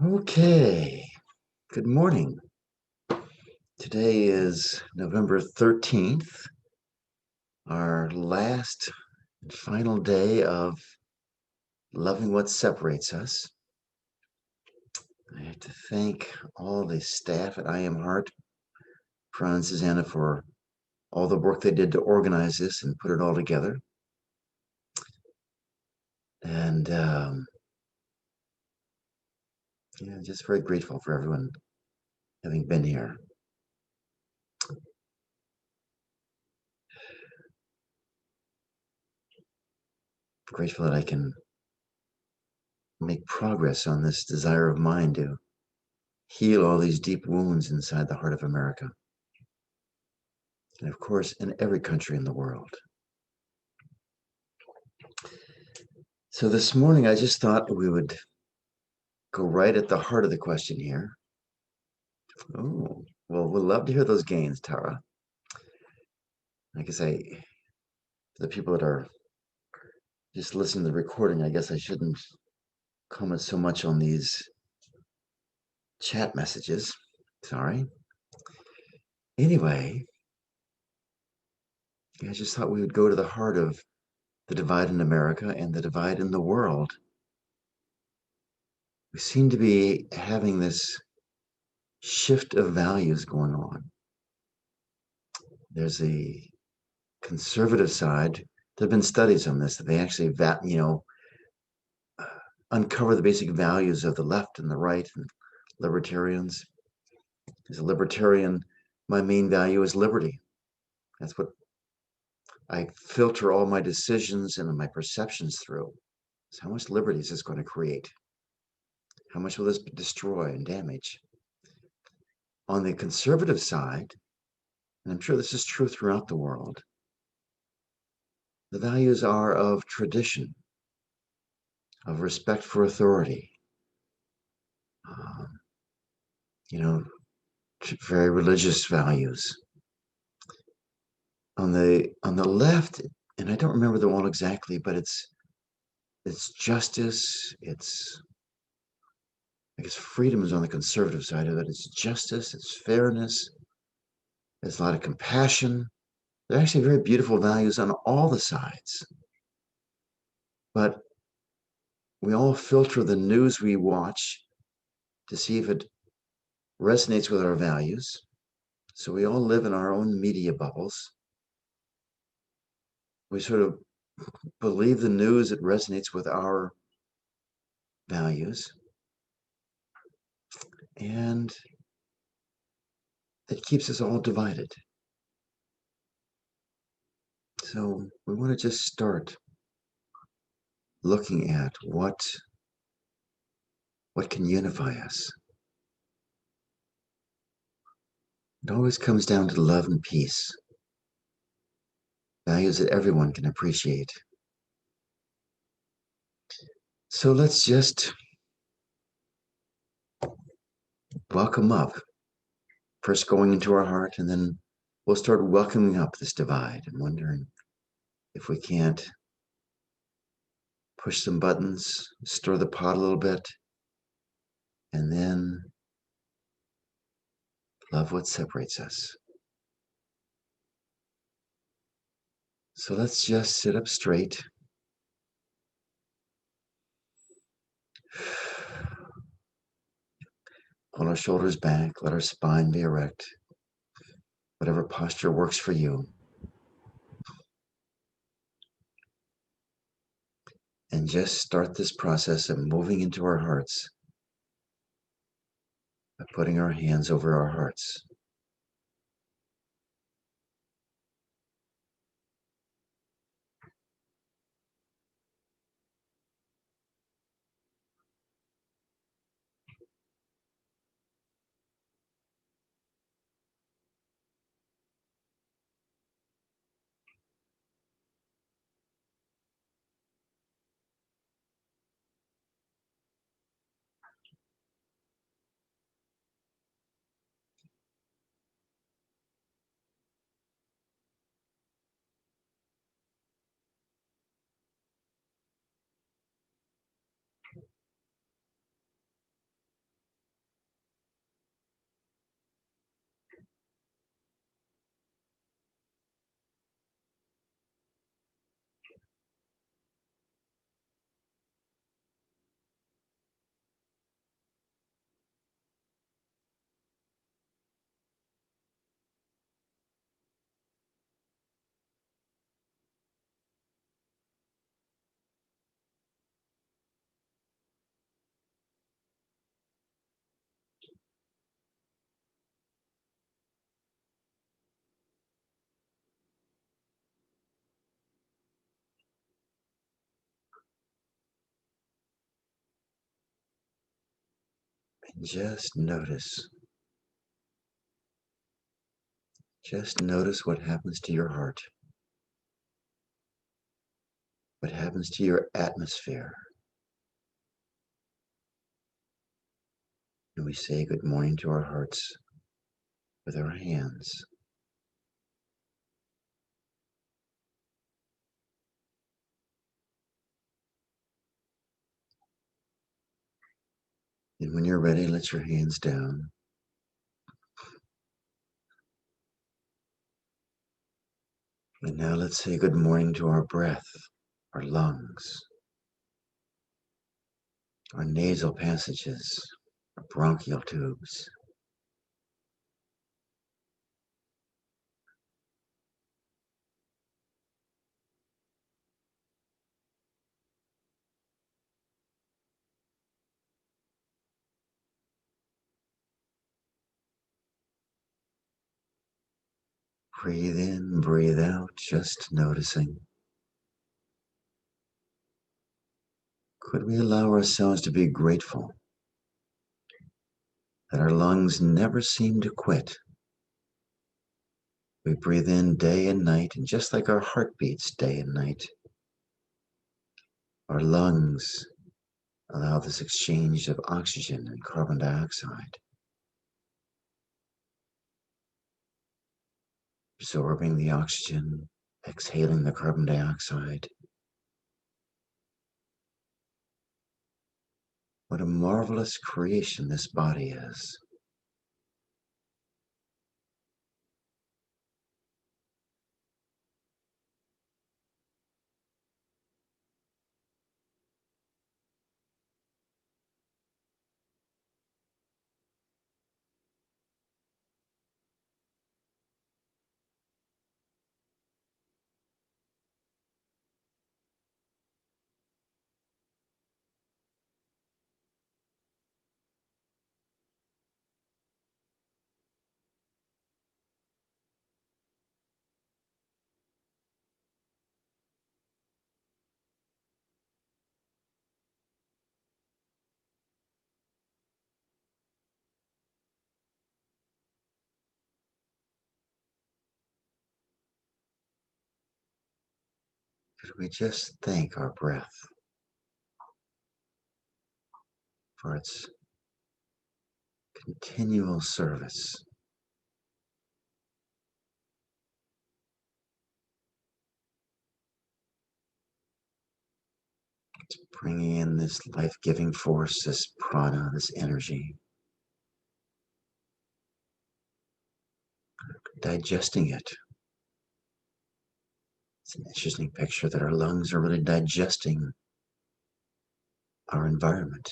Okay, good morning. Today is November 13th, our last and final day of loving what separates us. I have to thank all the staff at I Am Heart, Fran and Susanna, for all the work they did to organize this and put it all together. And yeah, just very grateful for everyone having been here. Grateful that I can make progress on this desire of mine to heal all these deep wounds inside the heart of America. And of course, in every country in the world. So this morning, I just thought we would go right at the heart of the question here. Oh, well, we'd love to hear those gains, Tara. I guess the people that are just listening to the recording, I guess I shouldn't comment so much on these chat messages. Sorry. Anyway, I just thought we would go to the heart of the divide in America and the divide in the world. We seem to be having this shift of values going on. There's a conservative side. There have been studies on this that they actually, uncover the basic values of the left and the right and libertarians. As a libertarian, my main value is liberty. That's what I filter all my decisions and my perceptions through. So how much liberty is this going to create? How much will this destroy and damage? On the conservative side, and I'm sure this is true throughout the world, the values are of tradition, of respect for authority, um, you know, very religious values. On the left, and I don't remember the one exactly, but it's justice, it's I guess freedom is on the conservative side of it. It's justice, it's fairness, there's a lot of compassion. They're actually very beautiful values on all the sides. But we all filter the news we watch to see if it resonates with our values. So we all live in our own media bubbles. We sort of believe the news that resonates with our values. And it keeps us all divided. So we want to just start looking at what can unify us. It always comes down to love and peace, values that everyone can appreciate. So let's just welcome up, first going into our heart, and then we'll start welcoming up this divide and wondering if we can't push some buttons, stir the pot a little bit, and then love what separates us. So let's just sit up straight. Pull our shoulders back, let our spine be erect, whatever posture works for you. And just start this process of moving into our hearts by putting our hands over our hearts. Just notice. Just notice what happens to your heart, what happens to your atmosphere. And we say good morning to our hearts with our hands. And when you're ready, let your hands down. And now let's say good morning to our breath, our lungs, our nasal passages, our bronchial tubes. Breathe in, breathe out, just noticing. Could we allow ourselves to be grateful that our lungs never seem to quit? We breathe in day and night, and just like our heart beats day and night, our lungs allow this exchange of oxygen and carbon dioxide, absorbing the oxygen, exhaling the carbon dioxide. What a marvelous creation this body is. Could we just thank our breath for its continual service, bringing in this life-giving force, this prana, this energy, digesting it. It's an interesting picture that our lungs are really digesting our environment.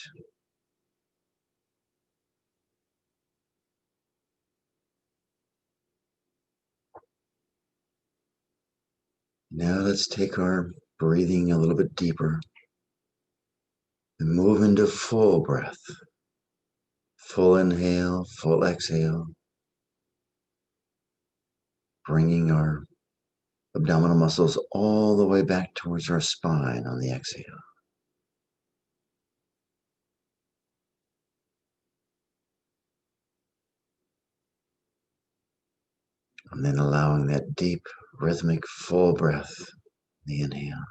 Now let's take our breathing a little bit deeper and move into full breath. Full inhale, full exhale, bringing our abdominal muscles all the way back towards our spine on the exhale. And then allowing that deep, rhythmic, full breath, the inhale.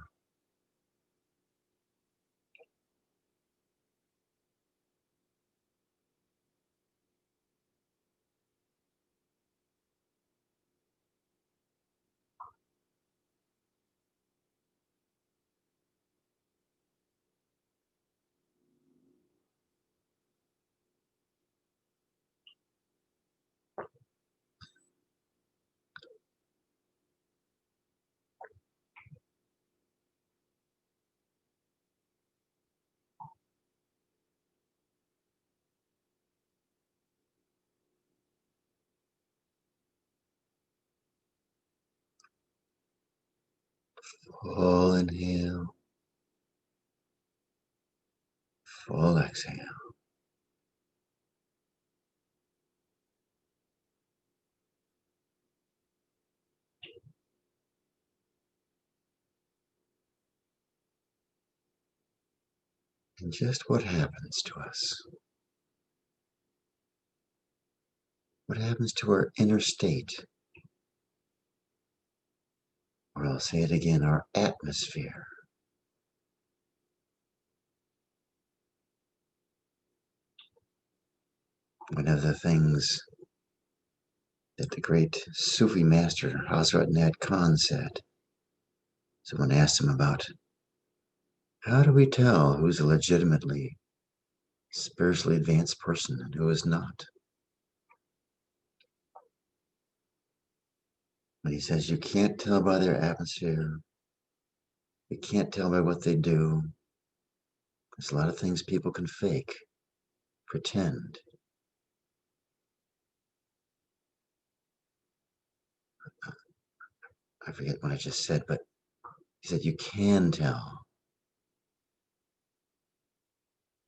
Full inhale, full exhale. And just what happens to us What happens to our inner state? Or I'll say it again, our atmosphere. One of the things that the great Sufi master Hazrat Nat Khan said, someone asked him about, how do we tell who's a legitimately spiritually advanced person and who is not? And he says, you can't tell by their atmosphere. You can't tell by what they do. There's a lot of things people can fake, pretend. I forget what I just said, but he said you can tell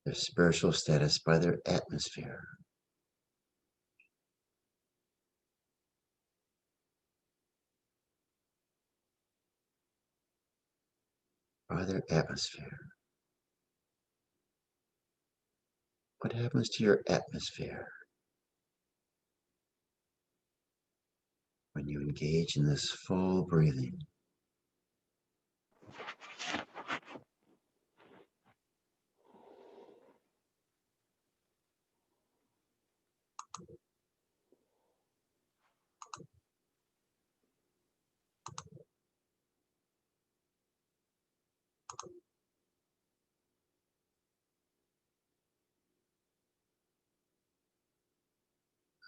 their spiritual status by their atmosphere. By their atmosphere. What happens to your atmosphere when you engage in this full breathing?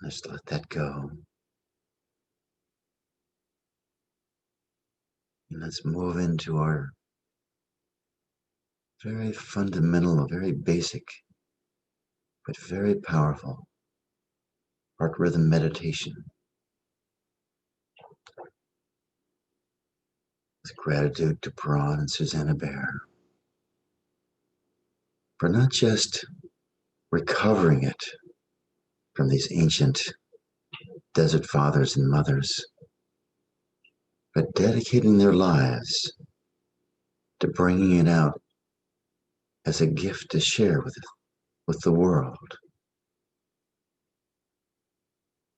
Let's let that go. And let's move into our very fundamental, very basic, but very powerful heart rhythm meditation. With gratitude to Prawn and Susanna Bear for not just recovering it from these ancient desert fathers and mothers, but dedicating their lives to bringing it out as a gift to share with the world.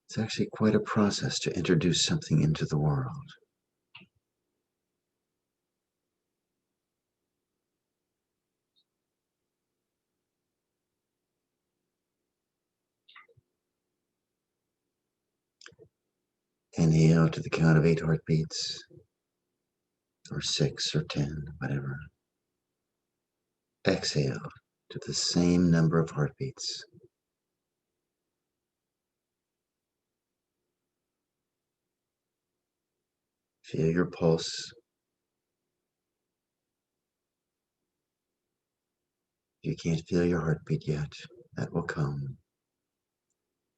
It's actually quite a process to introduce something into the world. Inhale to the count of 8 heartbeats, or 6 or 10, whatever. Exhale to the same number of heartbeats. Feel your pulse. If you can't feel your heartbeat yet, that will come.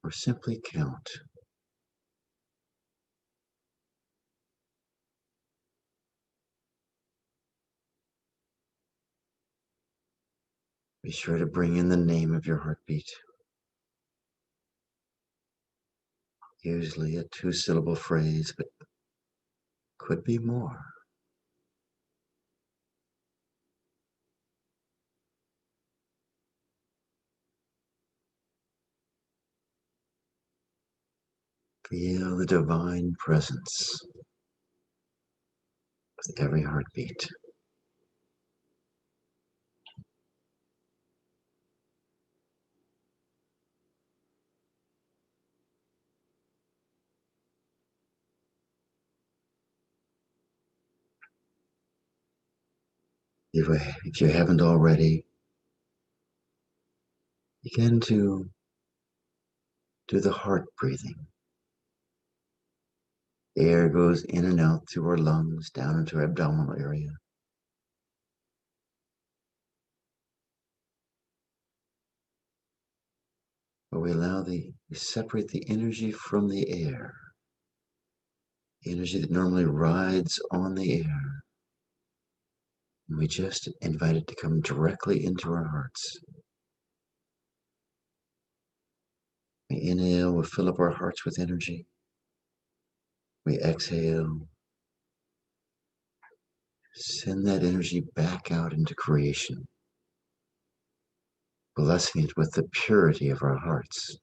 Or simply count. Be sure to bring in the name of your heartbeat. Usually a 2-syllable phrase, but could be more. Feel the divine presence with every heartbeat. If you haven't already, begin to do the heart breathing. The air goes in and out through our lungs, down into our abdominal area. But we separate the energy from the air. The energy that normally rides on the air. And we just invite it to come directly into our hearts. We inhale, we fill up our hearts with energy. We exhale, send that energy back out into creation, blessing it with the purity of our hearts.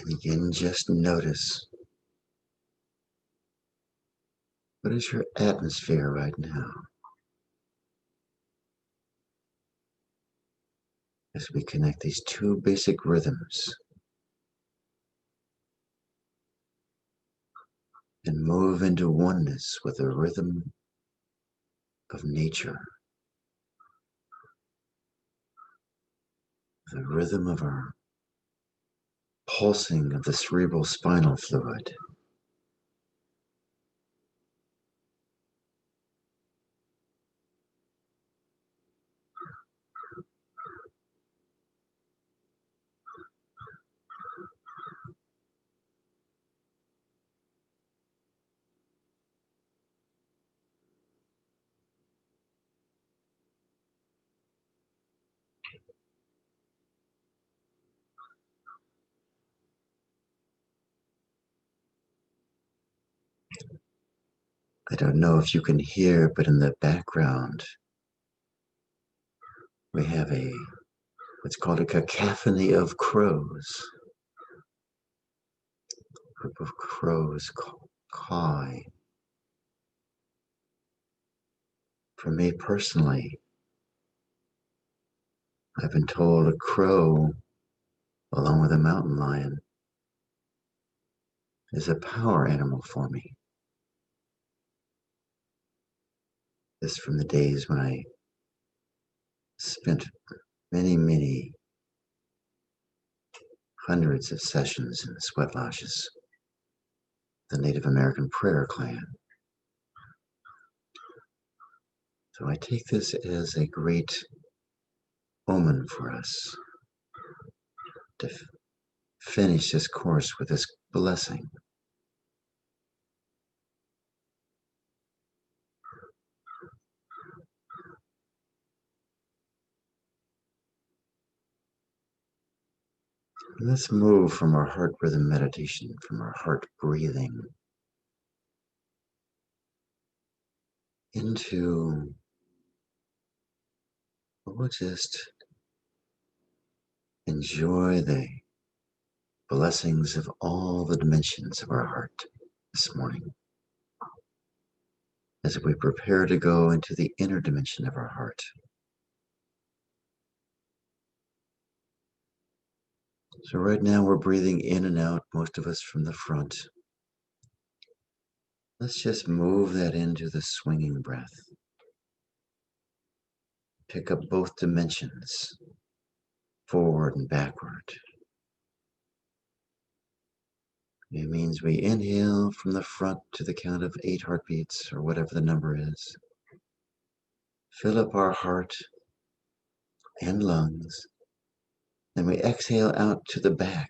And again, just notice, what is your atmosphere right now as we connect these two basic rhythms and move into oneness with the rhythm of nature, the rhythm of our pulsing of the cerebral spinal fluid. I don't know if you can hear, but in the background, we have what's called a cacophony of crows. A group of crows cawing. For me personally, I've been told a crow, along with a mountain lion, is a power animal for me. This from the days when I spent many hundreds of sessions in the sweat lodges, the Native American prayer clan. So I take this as a great omen for us to finish this course with this blessing. Let's move from our heart rhythm meditation, from our heart breathing, into, we'll just enjoy the blessings of all the dimensions of our heart this morning as we prepare to go into the inner dimension of our heart. So right now we're breathing in and out, most of us from the front. Let's just move that into the swinging breath. Pick up both dimensions, forward and backward. It means we inhale from the front to the count of 8 heartbeats, or whatever the number is. Fill up our heart and lungs. Then we exhale out to the back,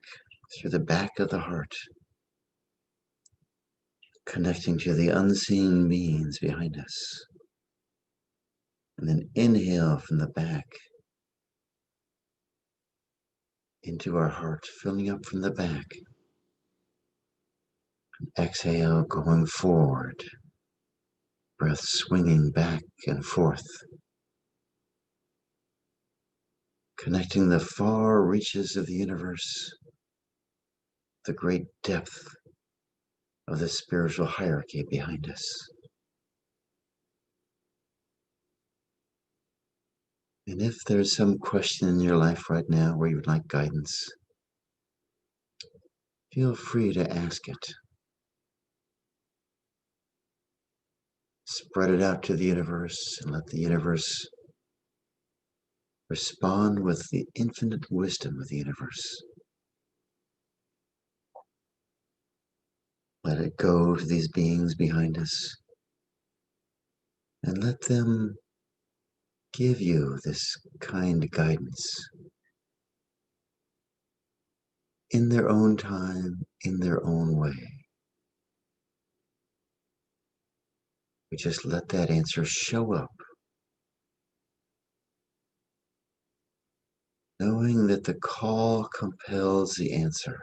through the back of the heart, connecting to the unseen beings behind us. And then inhale from the back into our heart, filling up from the back. Exhale, going forward. Breath swinging back and forth. Connecting the far reaches of the universe, the great depth of the spiritual hierarchy behind us. And if there's some question in your life right now where you would like guidance, feel free to ask it. Spread it out to the universe and let the universe respond with the infinite wisdom of the universe. Let it go to these beings behind us and let them give you this kind guidance in their own time, in their own way. We just let that answer show up, knowing that the call compels the answer.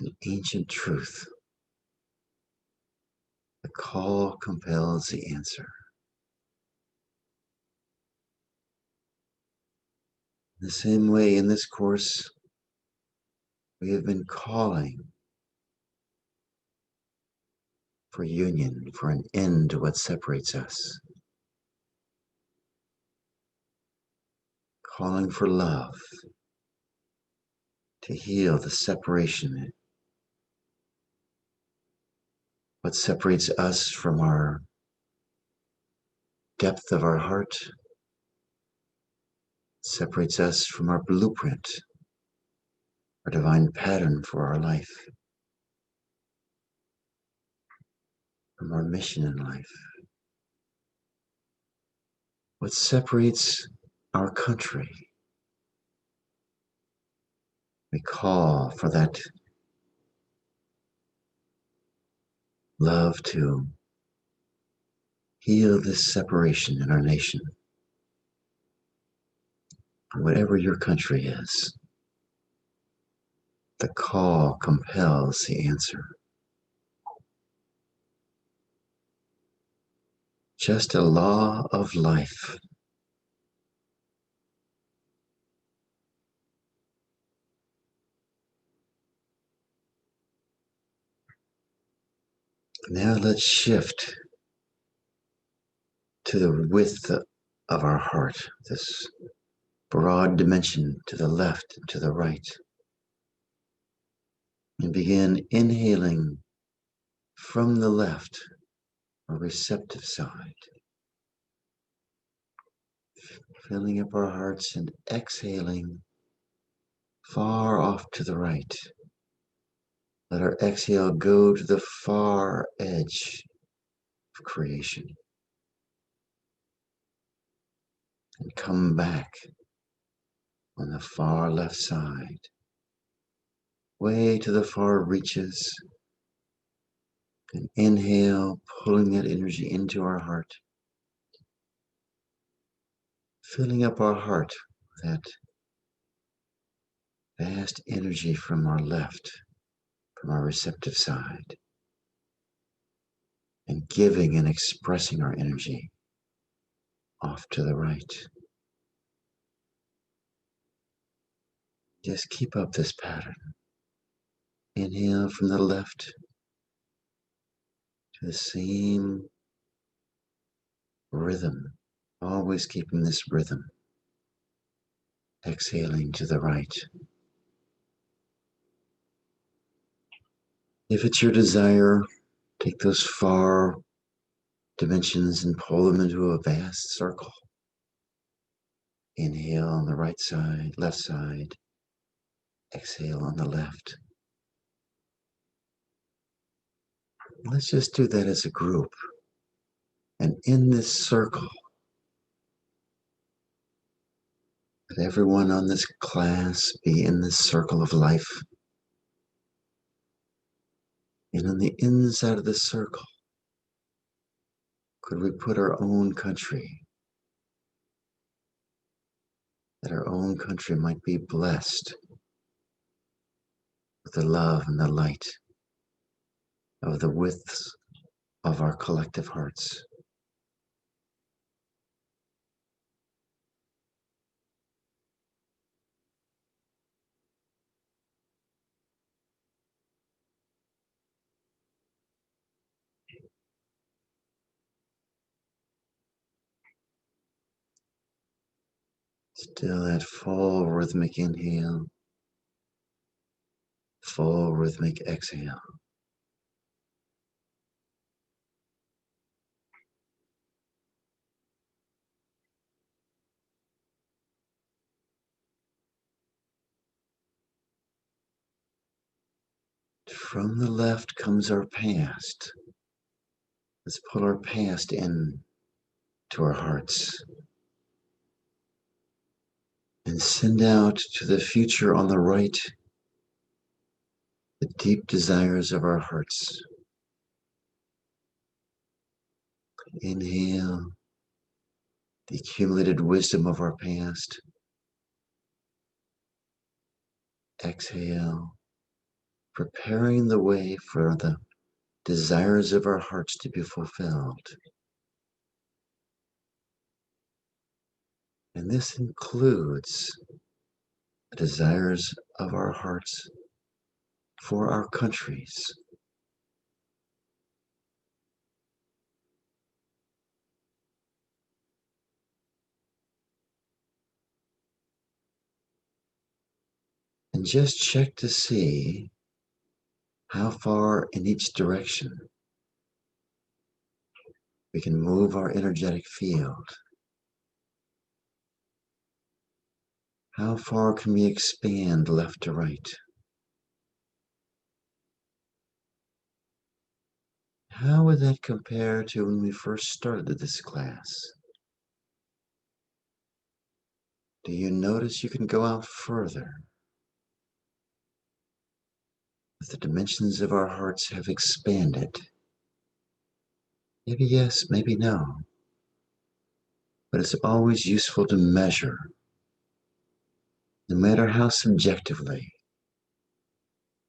An ancient truth. The call compels the answer. In the same way, in this course, We have been calling for union, for an end to what separates us, calling for love to heal the separation, what separates us from our depth of our heart, separates us from our blueprint, our divine pattern for our life, from our mission in life. What separates our country? We call for that love to heal this separation in our nation. Whatever your country is, the call compels the answer. Just a law of life. Now let's shift to the width of our heart, this broad dimension to the left and to the right, and begin inhaling from the left, our receptive side, filling up our hearts and exhaling far off to the right. Let our exhale go to the far edge of creation and come back on the far left side, way to the far reaches, and inhale, pulling that energy into our heart, filling up our heart with that vast energy from our left, from our receptive side, and giving and expressing our energy off to the right. Just keep up this pattern. Inhale from the left to the same rhythm, always keeping this rhythm. Exhaling to the right. If it's your desire, take those far dimensions and pull them into a vast circle. Inhale on the right side, left side. Exhale on the left. Let's just do that as a group. And in this circle, let everyone on this class be in this circle of life. And on the inside of the circle, could we put our own country? That our own country might be blessed with the love and the light of the widths of our collective hearts. Still that full rhythmic inhale, full rhythmic exhale. From the left comes our past. Let's pull our past in to our hearts and send out to the future on the right the deep desires of our hearts. Inhale the accumulated wisdom of our past. Exhale, preparing the way for the desires of our hearts to be fulfilled. And this includes the desires of our hearts for our countries. And just check to see how far in each direction we can move our energetic field. How far can we expand left to right? How would that compare to when we first started this class? Do you notice you can go out further? As the dimensions of our hearts have expanded. Maybe yes, maybe no. But it's always useful to measure, no matter how subjectively.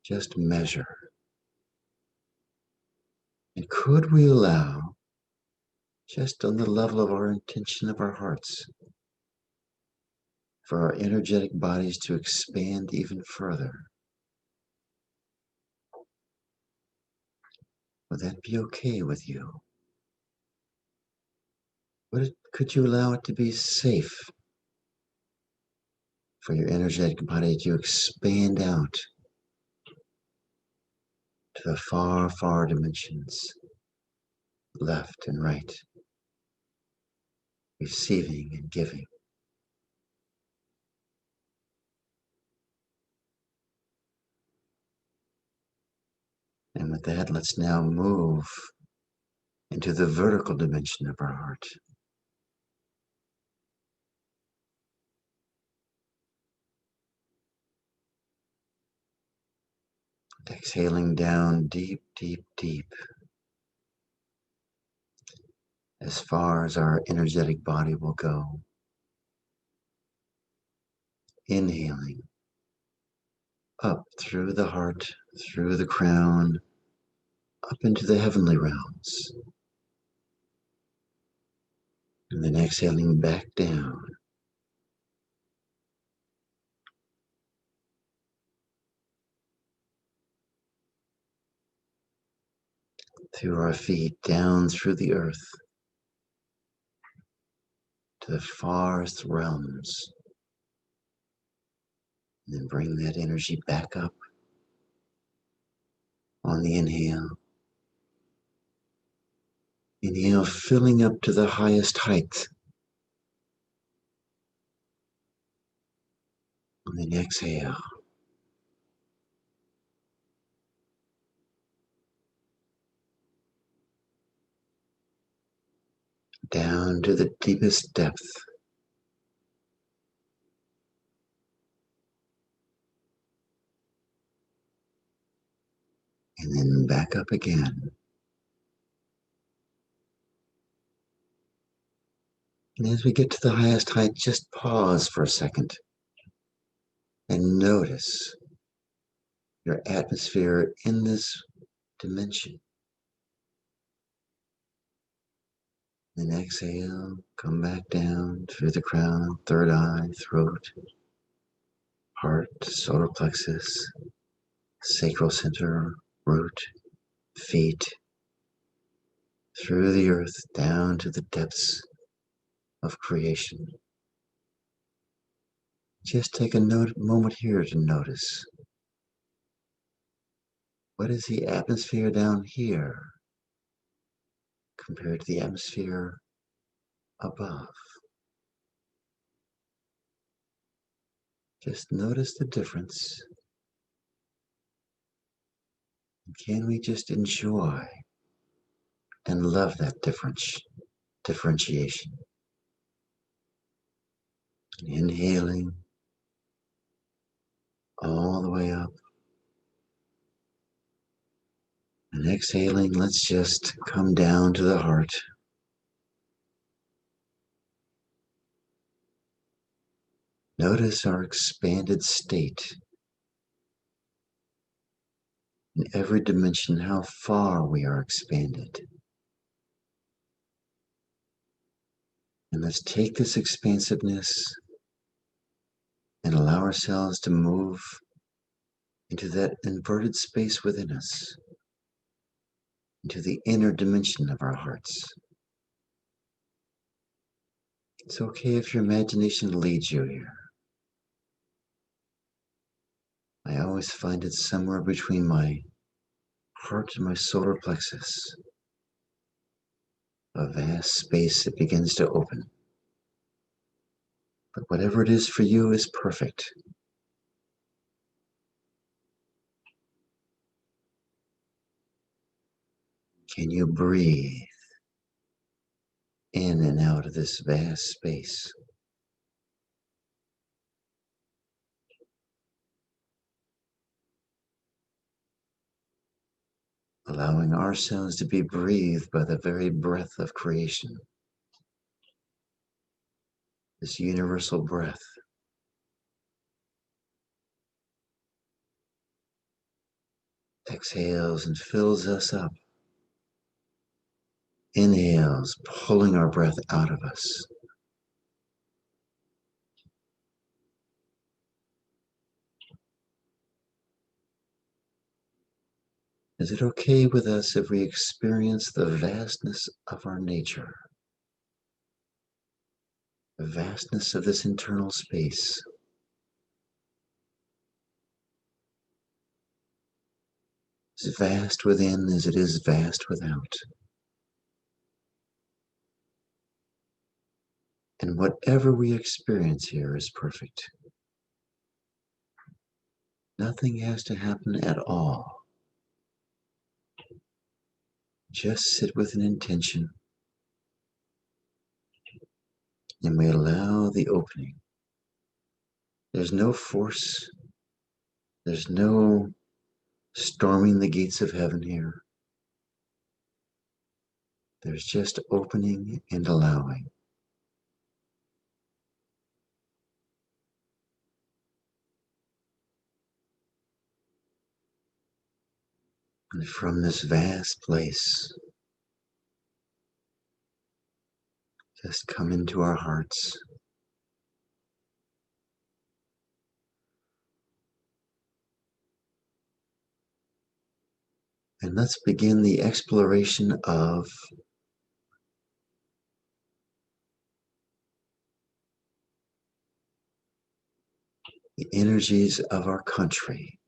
Just measure. And could we allow, just on the level of our intention of our hearts, for our energetic bodies to expand even further? Would that be okay with you? Could you allow it to be safe for your energetic body to expand out to the far, far dimensions, left and right, receiving and giving? And with that, let's now move into the vertical dimension of our heart. Exhaling down deep, deep, deep, as far as our energetic body will go. Inhaling up through the heart, through the crown, up into the heavenly realms. And then exhaling back down. Through our feet, down through the earth, to the farthest realms. And then bring that energy back up on the inhale. Inhale, filling up to the highest height. And then exhale. Down to the deepest depth. And then back up again. And as we get to the highest height, just pause for a second and notice your atmosphere in this dimension. Then exhale, come back down through the crown, third eye, throat, heart, solar plexus, sacral center, root, feet, through the earth, down to the depths of creation. Just take a moment here to notice. What is the atmosphere down here compared to the atmosphere above? Just notice the difference. Can we just enjoy and love that differentiation? Inhaling all the way up. And exhaling, let's just come down to the heart. Notice our expanded state. In every dimension, how far we are expanded. And let's take this expansiveness and allow ourselves to move into that inverted space within us, into the inner dimension of our hearts. It's okay if your imagination leads you here. I always find it somewhere between my heart and my solar plexus, a vast space that begins to open. But whatever it is for you is perfect. Can you breathe in and out of this vast space? Allowing ourselves to be breathed by the very breath of creation, this universal breath. Exhales and fills us up. Inhales, pulling our breath out of us. Is it okay with us if we experience the vastness of our nature? The vastness of this internal space. As vast within as it is vast without. And whatever we experience here is perfect. Nothing has to happen at all. Just sit with an intention, and we allow the opening. There's no force. There's no storming the gates of heaven here. There's just opening and allowing. And from this vast place, just come into our hearts. And let's begin the exploration of the energies of our country.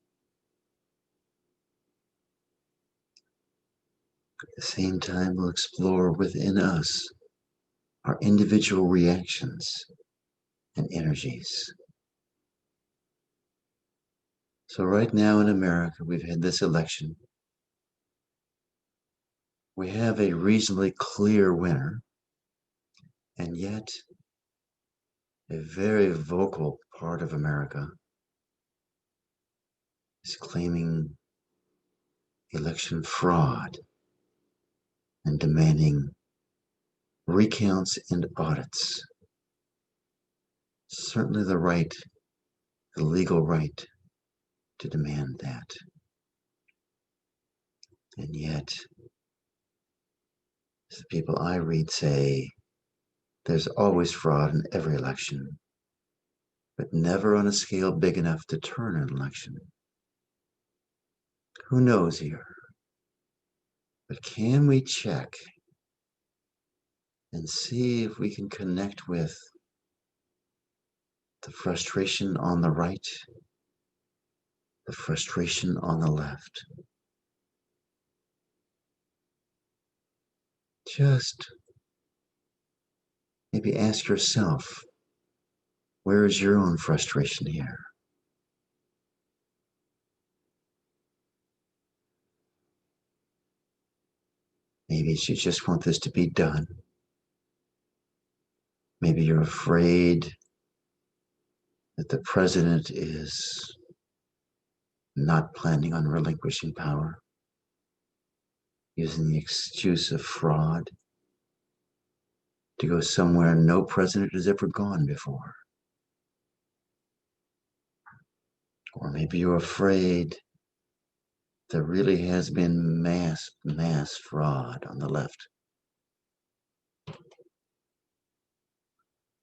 At the same time, we'll explore within us our individual reactions and energies. So right now in America, we've had this election. We have a reasonably clear winner, and yet a very vocal part of America is claiming election fraud and demanding recounts and audits. Certainly the legal right to demand that. And yet, as the people I read say, there's always fraud in every election, but never on a scale big enough to turn an election. Who knows here? But can we check and see if we can connect with the frustration on the right, the frustration on the left? Just maybe ask yourself, where is your own frustration here? Maybe you just want this to be done. Maybe you're afraid that the president is not planning on relinquishing power, using the excuse of fraud to go somewhere no president has ever gone before. Or maybe you're afraid there really has been mass fraud on the left.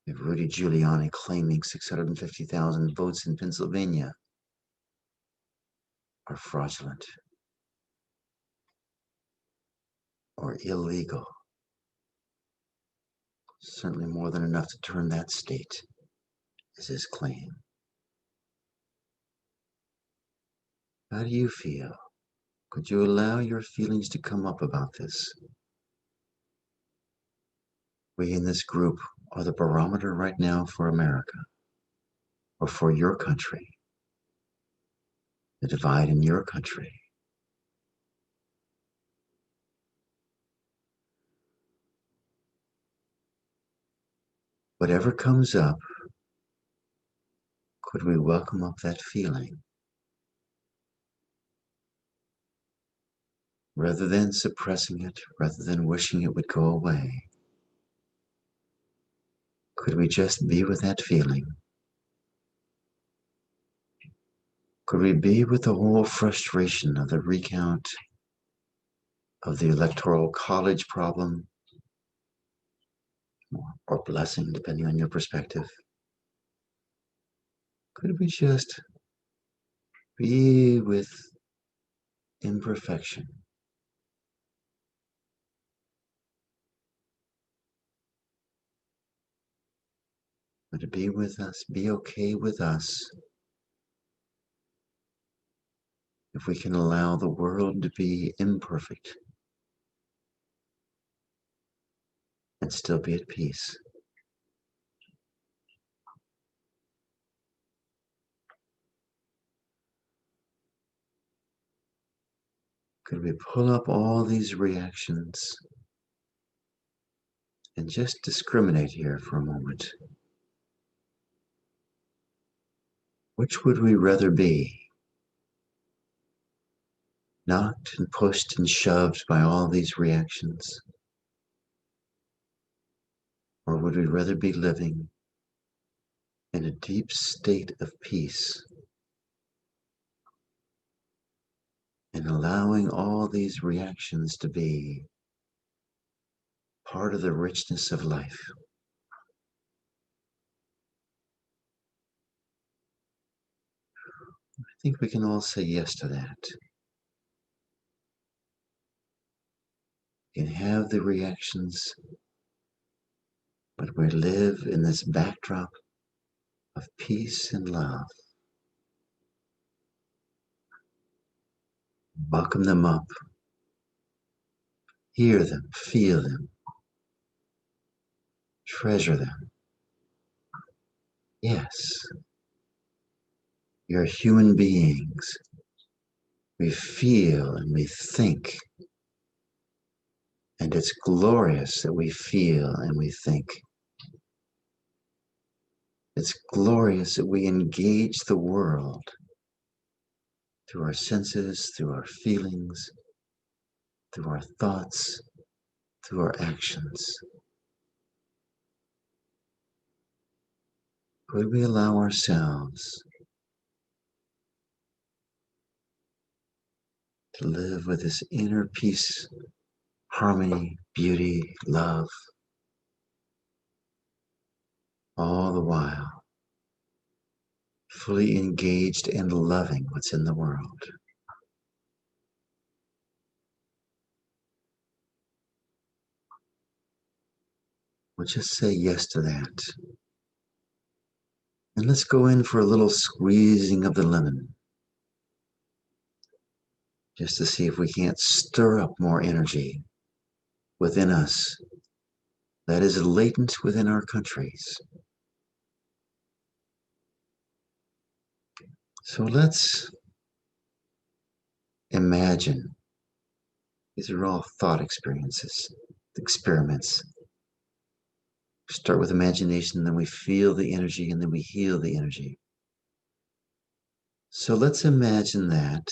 We have Rudy Giuliani claiming 650,000 votes in Pennsylvania. or fraudulent or illegal. Certainly more than enough to turn that state as his claim. How do you feel? Could you allow your feelings to come up about this? We in this group are the barometer right now for America, or for your country, the divide in your country. Whatever comes up, could we welcome up that feeling? Rather than suppressing it, rather than wishing it would go away, could we just be with that feeling? Could we be with the whole frustration of the recount of the electoral college problem, or blessing, depending on your perspective? Could we just be with imperfection? Would it be with us, be okay with us, if we can allow the world to be imperfect and still be at peace? Could we pull up all these reactions and just discriminate here for a moment? Which would we rather be? Knocked and pushed and shoved by all these reactions? Or would we rather be living in a deep state of peace and allowing all these reactions to be part of the richness of life? I think we can all say yes to that. We can have the reactions, but we live in this backdrop of peace and love. Welcome them up. Hear them, feel them, treasure them. Yes, you're human beings. We feel and we think, and it's glorious that we feel and we think. It's glorious that we engage the world through our senses, through our feelings, through our thoughts, through our actions. Could we allow ourselves to live with this inner peace, harmony, beauty, love, all the while fully engaged and loving what's in the world? We'll just say yes to that. And let's go in for a little squeezing of the lemon, just to see if we can't stir up more energy within us that is latent within our countries. So let's imagine. These are all thought experiences, experiments. Start with imagination, then we feel the energy, and then we heal the energy. So let's imagine that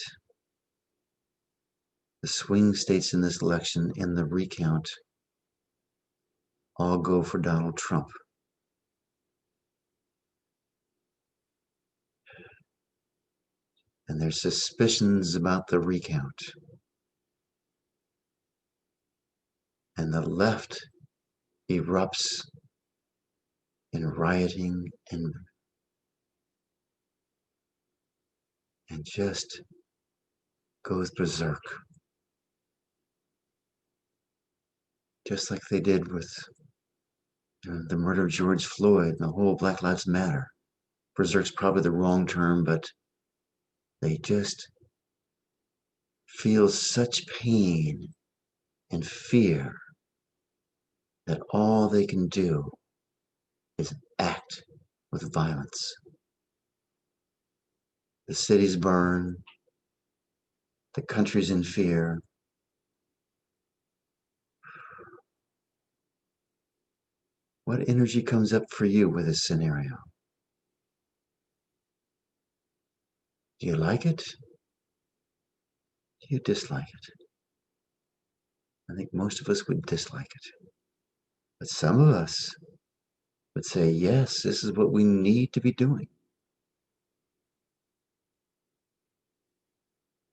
the swing states in this election in the recount all go for Donald Trump. And there's suspicions about the recount. And the left erupts in rioting and just goes berserk, just like they did with the murder of George Floyd and the whole Black Lives Matter. Berserk's probably the wrong term, but they just feel such pain and fear that all they can do is act with violence. The cities burn, the country's in fear. What energy comes up for you with this scenario? Do you like it? Do you dislike it? I think most of us would dislike it. But some of us would say, yes, this is what we need to be doing.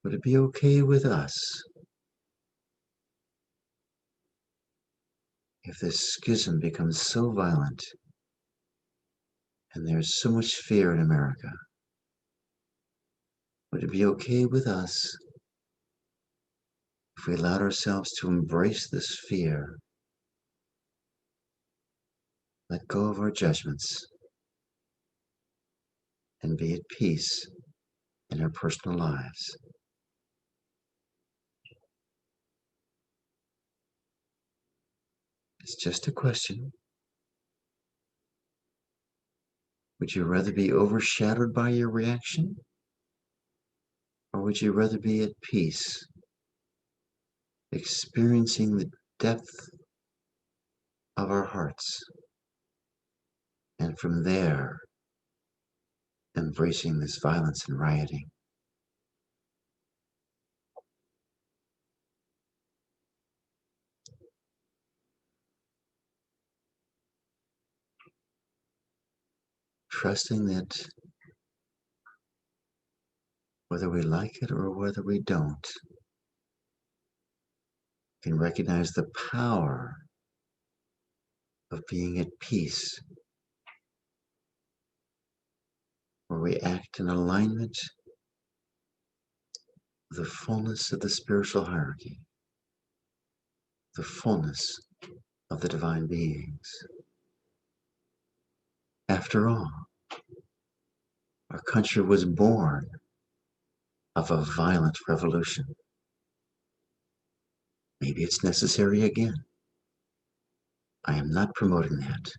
Would it be okay with us if this schism becomes so violent and there's so much fear in America? Would it be okay with us if we allowed ourselves to embrace this fear, let go of our judgments, and be at peace in our personal lives? It's just a question. Would you rather be overshadowed by your reaction? Or would you rather be at peace, experiencing the depth of our hearts, and from there, embracing this violence and rioting? Trusting that whether we like it or whether we don't, we can recognize the power of being at peace, where we act in alignment with the fullness of the spiritual hierarchy, the fullness of the divine beings. After all, our country was born of a violent revolution. Maybe it's necessary again. I am not promoting that.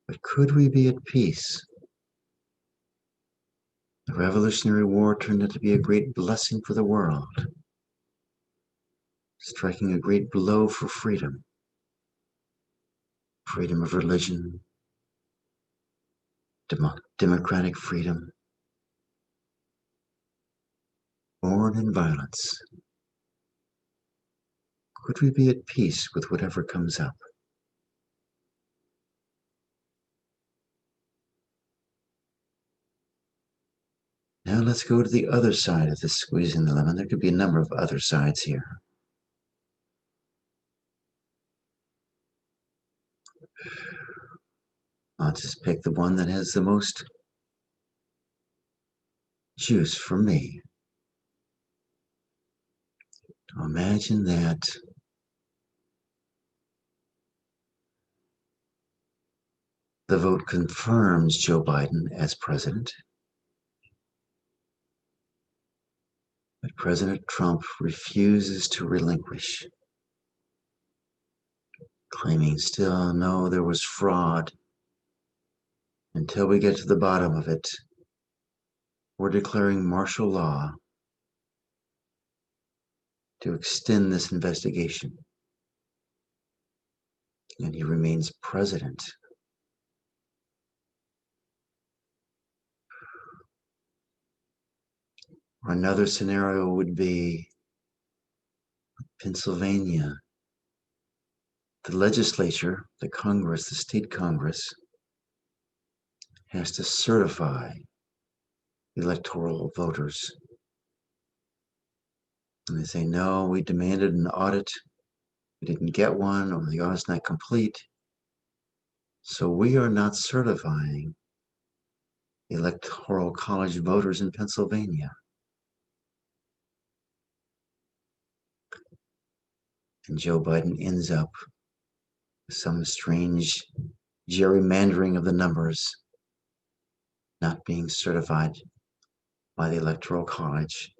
But could we be at peace? The Revolutionary War turned out to be a great blessing for the world, striking a great blow for freedom. Freedom of religion, democratic freedom, born in violence. Could we be at peace with whatever comes up? Now let's go to the other side of this squeezing the lemon. There could be a number of other sides here. I'll just pick the one that has the most juice for me. Imagine that the vote confirms Joe Biden as president, but President Trump refuses to relinquish, claiming still, no, there was fraud. Until we get to the bottom of it, we're declaring martial law to extend this investigation. And he remains president. Or another scenario would be Pennsylvania. The legislature, the Congress, the state Congress, has to certify electoral voters. And they say, no, we demanded an audit. We didn't get one, or the audit's not complete. So we are not certifying electoral college voters in Pennsylvania. And Joe Biden ends up with some strange gerrymandering of the numbers, not being certified by the Electoral College.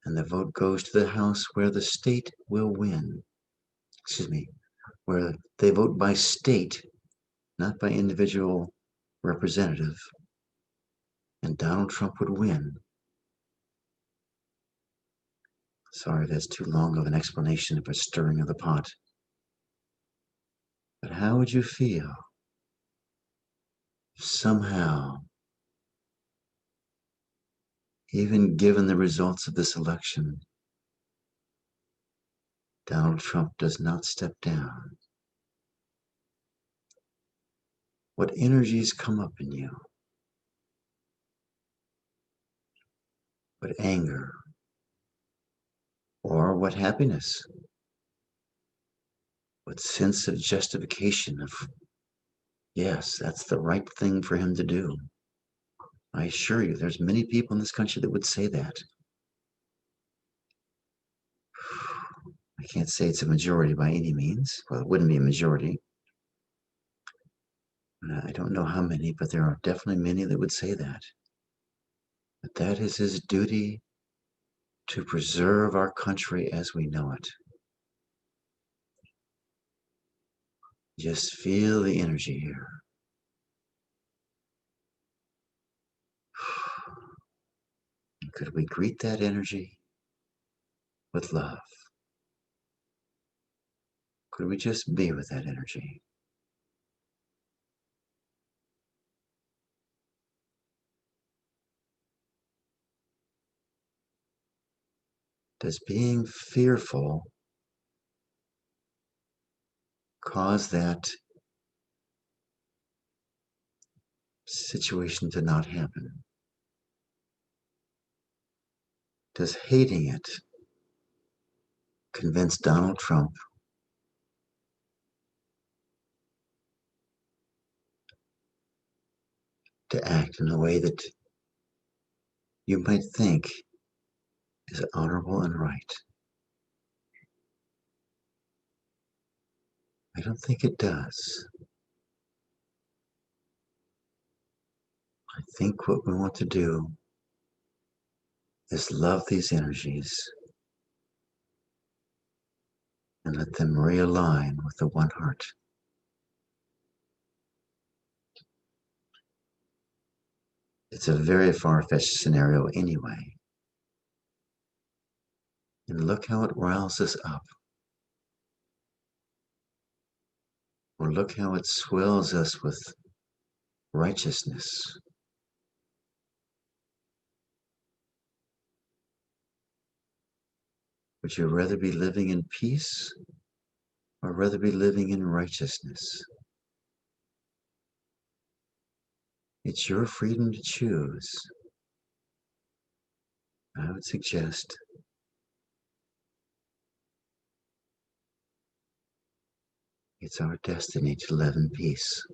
And the vote goes to the House where the state will win. Excuse me, where they vote by state, not by individual representative. And Donald Trump would win. Sorry, that's too long of an explanation of a stirring of the pot. But how would you feel if somehow, even given the results of this election, Donald Trump does not step down? What energies come up in you? What anger? Or what happiness? What sense of justification of, yes, that's the right thing for him to do? I assure you, there's many people in this country that would say that. I can't say it's a majority by any means. Well, it wouldn't be a majority. I don't know how many, but there are definitely many that would say that. But that is his duty, to preserve our country as we know it. Just feel the energy here. And could we greet that energy with love? Could we just be with that energy? Does being fearful cause that situation to not happen? Does hating it convince Donald Trump to act in a way that you might think is honorable and right? I don't think it does. I think what we want to do is love these energies and let them realign with the one heart. It's a very far-fetched scenario anyway. And look how it riles us up. Or look how it swells us with righteousness. Would you rather be living in peace or rather be living in righteousness? It's your freedom to choose. I would suggest it's our destiny to live in peace.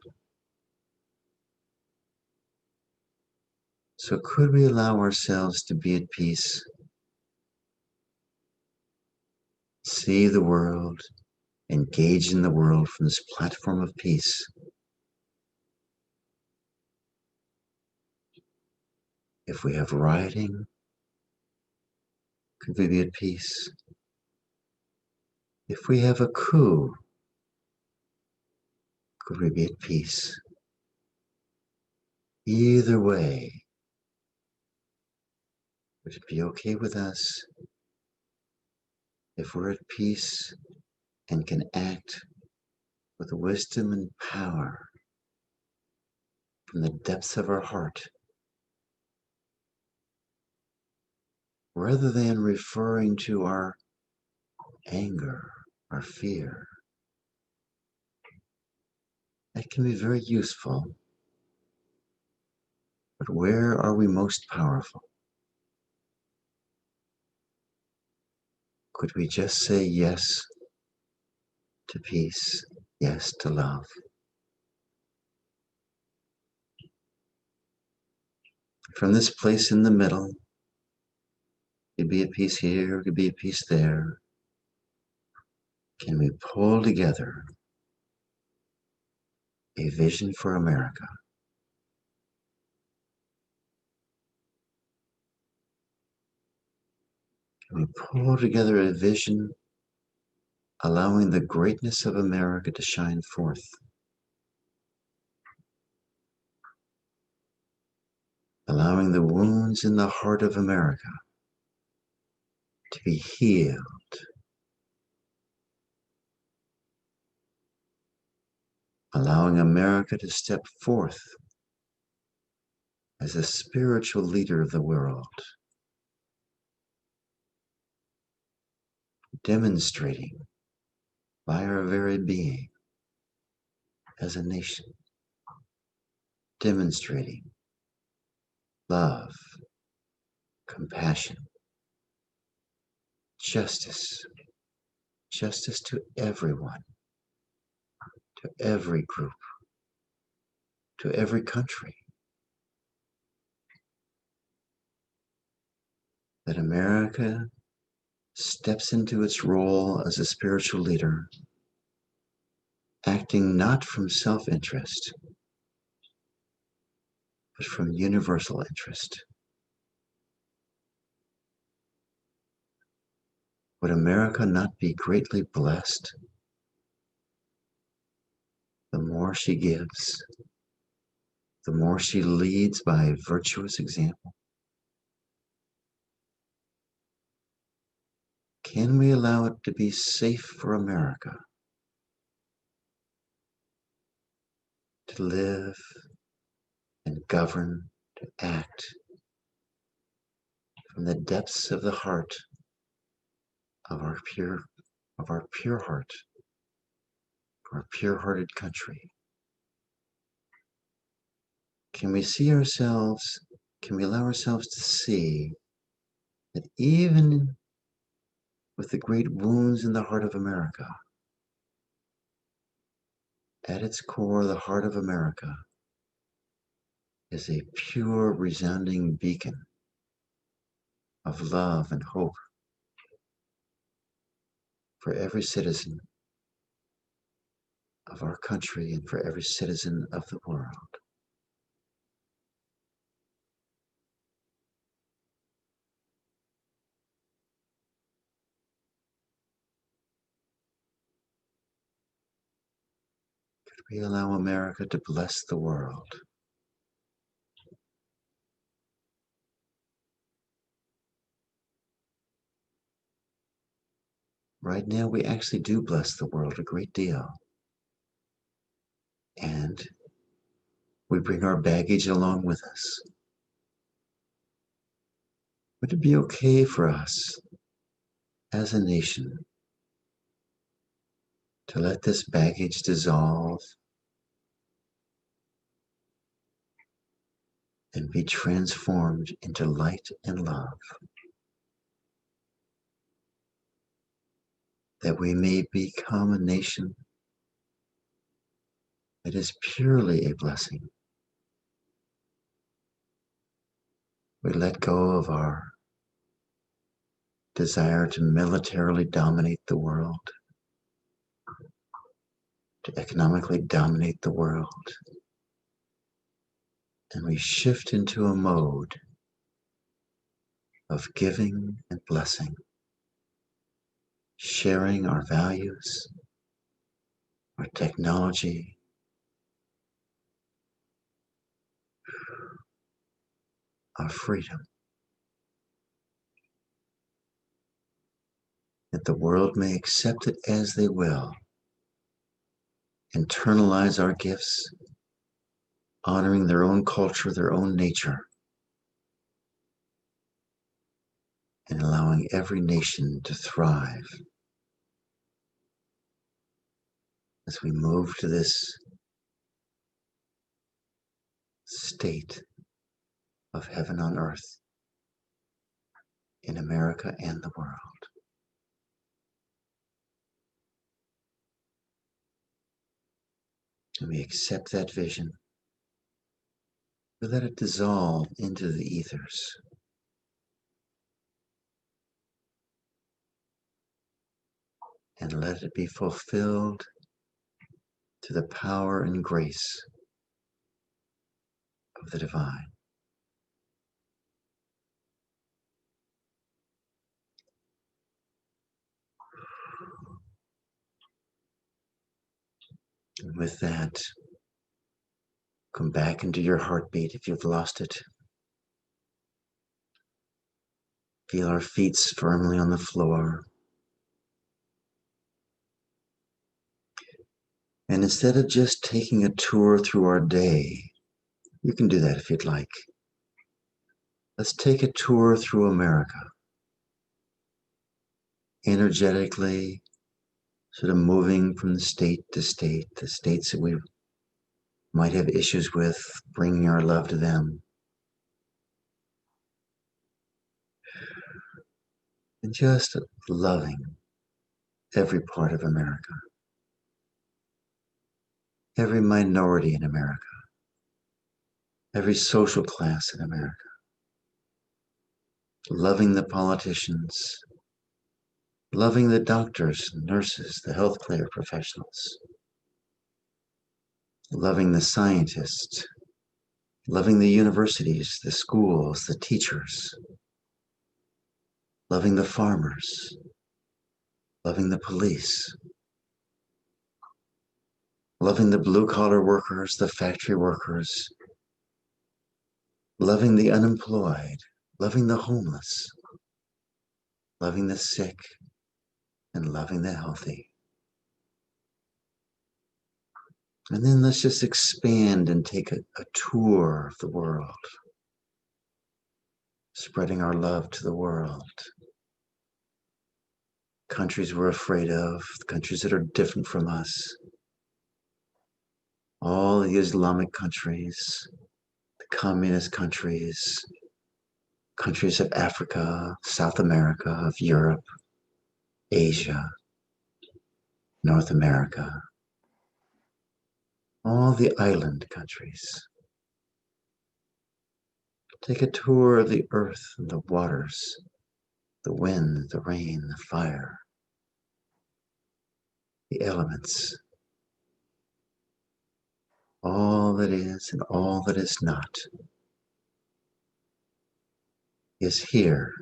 So could we allow ourselves to be at peace? See the world, engage in the world from this platform of peace. If we have rioting, could we be at peace? If we have a coup, could we be at peace? Either way, would it be okay with us if we're at peace and can act with wisdom and power from the depths of our heart, rather than referring to our anger, our fear? That can be very useful, but where are we most powerful? Could we just say yes to peace, yes to love? From this place in the middle, it could be at peace here, it could be at peace there. Can we pull together a vision for America? Can we pull together a vision allowing the greatness of America to shine forth? Allowing the wounds in the heart of America to be healed. Allowing America to step forth as a spiritual leader of the world, demonstrating by our very being as a nation, demonstrating love, compassion, justice, justice to everyone, to every group, to every country. That America steps into its role as a spiritual leader, acting not from self-interest, but from universal interest. Would America not be greatly blessed the more she gives, the more she leads by virtuous example? Can we allow it to be safe for America to live and govern, to act from the depths of the heart of our pure heart, our pure-hearted country? Can we see ourselves, can we allow ourselves to see that even with the great wounds in the heart of America, at its core, the heart of America is a pure, resounding beacon of love and hope for every citizen of our country and for every citizen of the world? Could we allow America to bless the world? Right now, we actually do bless the world a great deal. And we bring our baggage along with us. Would it be okay for us as a nation to let this baggage dissolve and be transformed into light and love, that we may become a nation that is purely a blessing? We let go of our desire to militarily dominate the world, to economically dominate the world, and we shift into a mode of giving and blessing, sharing our values, our technology, our freedom, that the world may accept it as they will, internalize our gifts, honoring their own culture, their own nature, and allowing every nation to thrive as we move to this state of heaven on earth in America and the world. And we accept that vision. We let it dissolve into the ethers. and let it be fulfilled to the power and grace of the divine. And with that, come back into your heartbeat if you've lost it. Feel our feet firmly on the floor. And instead of just taking a tour through our day, you can do that if you'd like. Let's take a tour through America. Energetically, sort of moving from the state to state, the states that we might have issues with, bringing our love to them. And just loving every part of America, every minority in America, every social class in America, loving the politicians, loving the doctors, nurses, the healthcare professionals, loving the scientists, loving the universities, the schools, the teachers, loving the farmers, loving the police, loving the blue-collar workers, the factory workers, loving the unemployed, loving the homeless, loving the sick, and loving the healthy. And then let's just expand and take a tour of the world, spreading our love to the world. Countries we're afraid of, countries that are different from us, all the Islamic countries, the communist countries, countries of Africa, South America, of Europe, Asia, North America, all the island countries. Take a tour of the earth and the waters, the wind, the rain, the fire, the elements, all that is and all that is not is here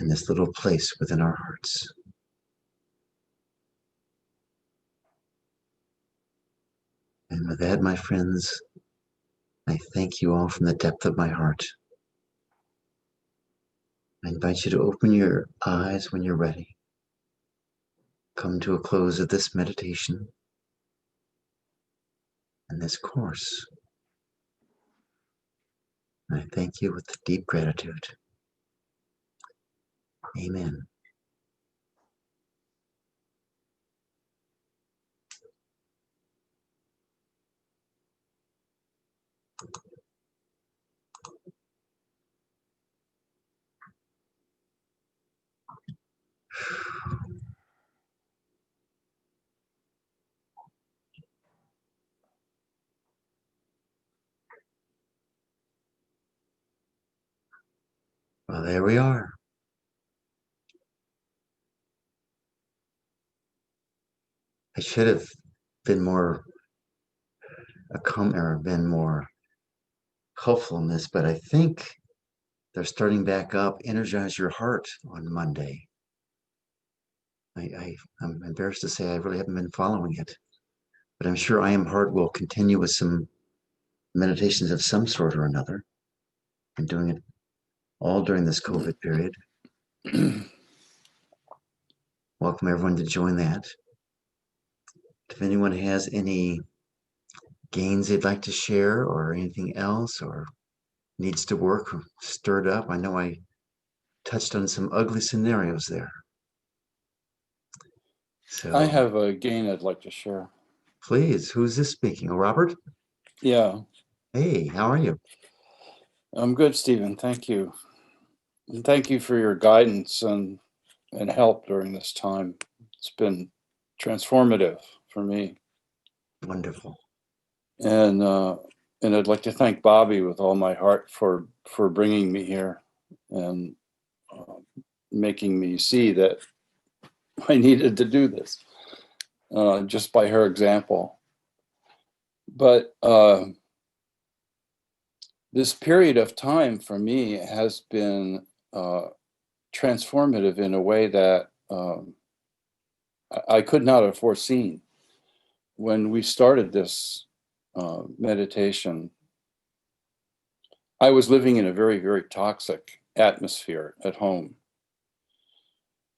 in this little place within our hearts. And with that, my friends, I thank you all from the depth of my heart. I invite you to open your eyes when you're ready. Come to a close of this meditation and this course. And I thank you with deep gratitude. Amen. Well, there we are. I should have been more been more helpful in this, but I think they're starting back up. Energize Your Heart on Monday. I'm embarrassed to say I really haven't been following it, but I'm sure I Am Heart will continue with some meditations of some sort or another. I'm doing it all during this COVID period. Welcome everyone to join that. If anyone has any gains they'd like to share or anything else or needs to work or stirred up, I know I touched on some ugly scenarios there. So I have a gain I'd like to share. please, who's this speaking? Oh, Robert? Yeah, Hey, how are you? I'm good, Stephen. Thank you. And thank you for your guidance and help during this time. It's been transformative for me. Wonderful. And I'd like to thank Bobby with all my heart for bringing me here and making me see that I needed to do this just by her example. But this period of time for me has been transformative in a way that I could not have foreseen. When we started this meditation, I was living in a very, very toxic atmosphere at home.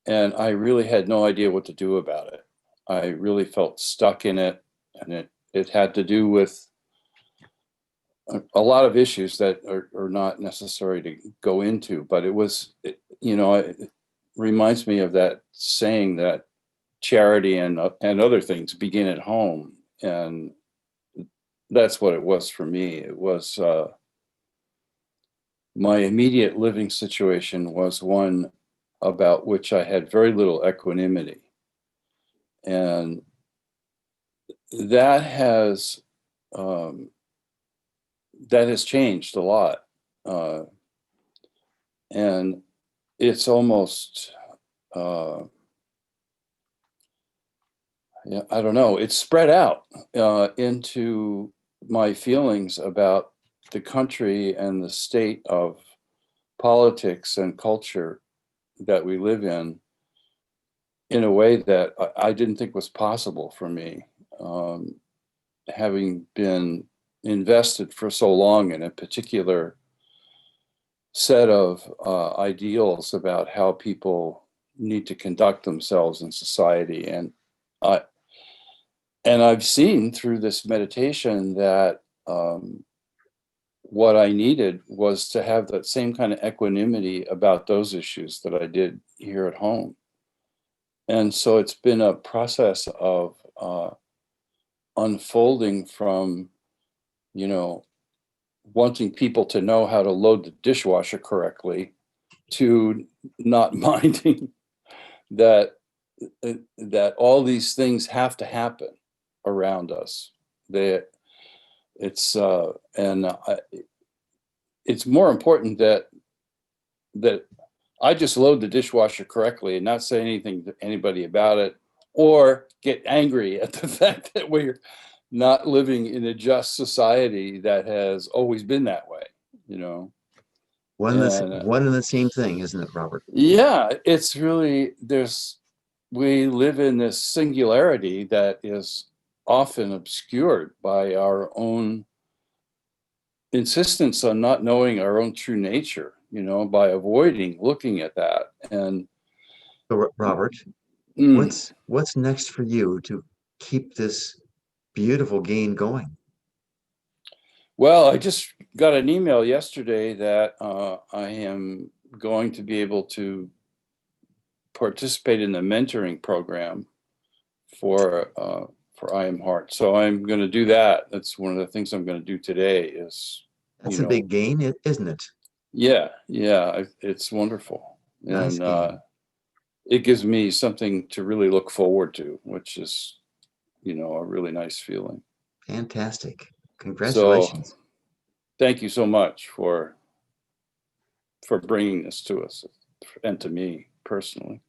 And I really had no idea what to do about it. I really felt stuck in it. And it had to do with a lot of issues that are not necessary to go into, but it reminds me of that saying that charity and other things begin at home. And that's what it was for me. It was my immediate living situation was one about which I had very little equanimity. And that has um, that has changed a lot. And it's almost yeah, I don't know, it's spread out into my feelings about the country and the state of politics and culture that we live in a way that I didn't think was possible for me, having been invested for so long in a particular set of ideals about how people need to conduct themselves in society. I and I've seen through this meditation that what I needed was to have that same kind of equanimity about those issues that I did here at home. And so it's been a process of unfolding from, you know, wanting people to know how to load the dishwasher correctly to not minding that that all these things have to happen around us. They, it's and it's more important that I just load the dishwasher correctly and not say anything to anybody about it, or get angry at the fact that we're not living in a just society that has always been that way, you know. And One and the same thing, isn't it, Robert? yeah, it's really we live in this singularity that is often obscured by our own insistence on not knowing our own true nature, you know, by avoiding looking at that. And So, Robert, mm, what's next for you to keep this beautiful gain going? well, I just got an email yesterday that I am going to be able to participate in the mentoring program for I Am Heart. So I'm going to do that. That's one of the things I'm going to do today. Is That's a big gain, isn't it? yeah, it's wonderful, Nice and gain. it gives me something to really look forward to, which is a really nice feeling. Fantastic. So Congratulations. thank you so much for bringing this to us and to me personally.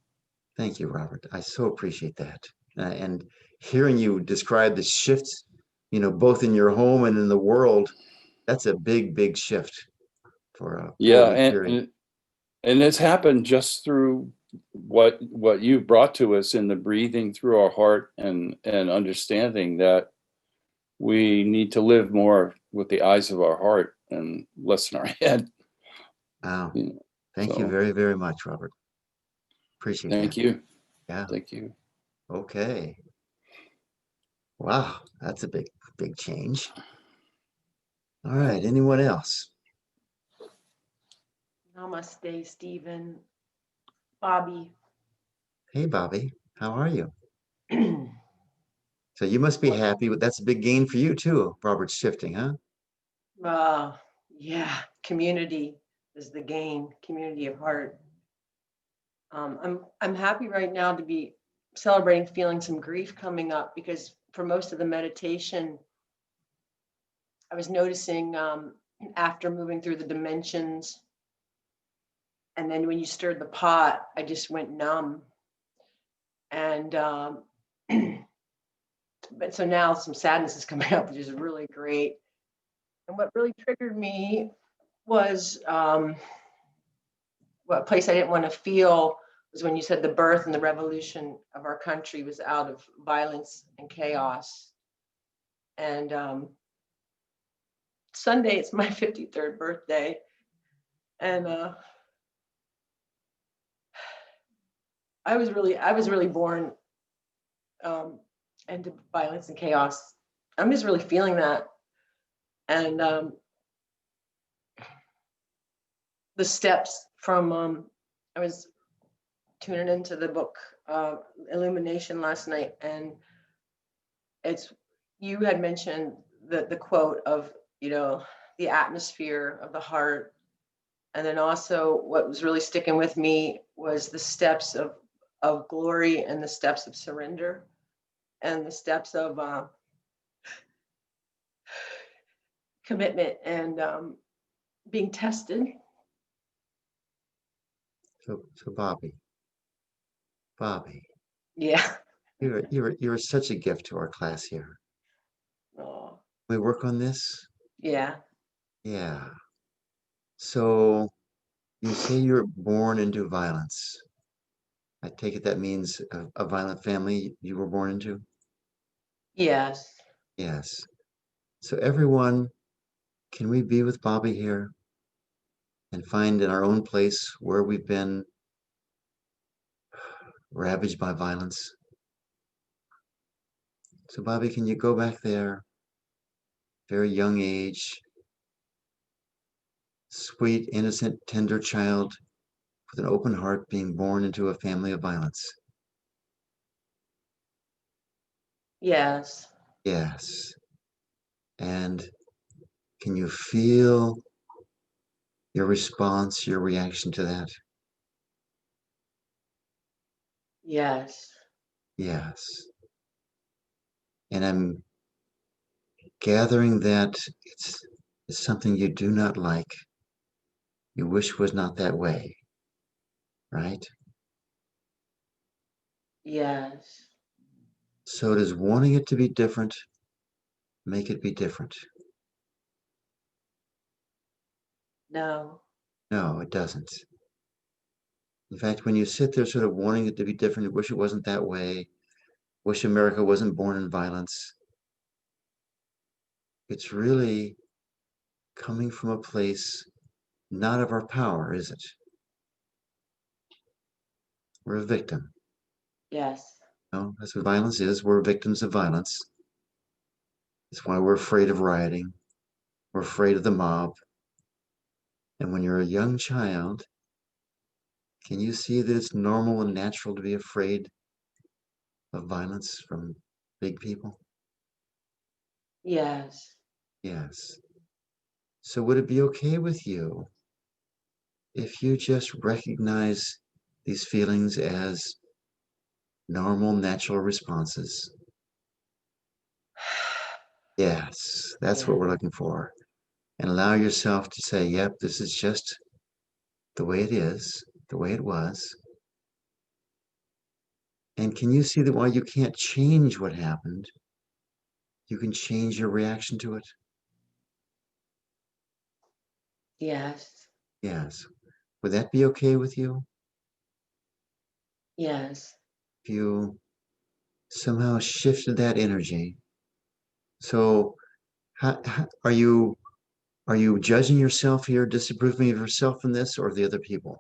Thank you, Robert. I so appreciate that. And hearing you describe the shifts, both in your home and in the world, that's a big, big shift for a Yeah, 4 week and period. and, and it's happened just through what you brought to us in the breathing through our heart and understanding that we need to live more with the eyes of our heart and less in our head. Wow. You know, Thank you so very, very much, Robert. Appreciate that. thank you. Yeah. Thank you. Okay. Wow. That's a big, big change. All right. Anyone else? Namaste, Stephen. Bobby. Hey, Bobby. How are you? So you must be happy with that's a big gain for you too, Robert's shifting, huh? uh, yeah, community is the gain, community of heart. I'm happy right now to be celebrating feeling some grief coming up, because for most of the meditation, I was noticing after moving through the dimensions, and then when you stirred the pot, I just went numb. And but so now some sadness is coming up, which is really great. And what really triggered me was what place I didn't want to feel was when you said the birth and the revolution of our country was out of violence and chaos. And Sunday, it's my 53rd birthday. And I was really born into violence and chaos. I'm just really feeling that. And the steps from, I was tuning into the book Illumination last night, and you had mentioned the quote of, the atmosphere of the heart. And then also what was really sticking with me was the steps of glory and the steps of surrender and the steps of commitment and being tested. So Bobby, Yeah. you're such a gift to our class here. Oh, We work on this? yeah. Yeah. So you say you're born into violence. I take it that means a violent family you were born into? Yes. Yes. So everyone, can we be with Bobby here and find in our own place where we've been ravaged by violence? So Bobby, can you go back there? Very young age, sweet, innocent, tender child with an open heart being born into a family of violence. Yes. Yes. And can you feel your response, your reaction to that? Yes. Yes. And I'm gathering that it's something you do not like. You wish was not that way, right? Yes. So does wanting it to be different make it be different? No. No, it doesn't. In fact, when you sit there sort of wanting it to be different, you wish it wasn't that way, wish America wasn't born in violence, it's really coming from a place not of our power, is it? We're a victim. Yes. No, that's what violence is. We're victims of violence. It's why we're afraid of rioting. We're afraid of the mob. And when you're a young child, can you see that it's normal and natural to be afraid of violence from big people? Yes. Yes. So would it be okay with you if you just recognize these feelings as normal, natural responses? Yes, that's Yeah. what we're looking for. And allow yourself to say, yep, this is just the way it is, the way it was. And can you see that while you can't change what happened, you can change your reaction to it? Yes. Yes. Would that be okay with you? Yes. If you somehow shifted that energy. So are you judging yourself here, disapproving of yourself in this, or the other people?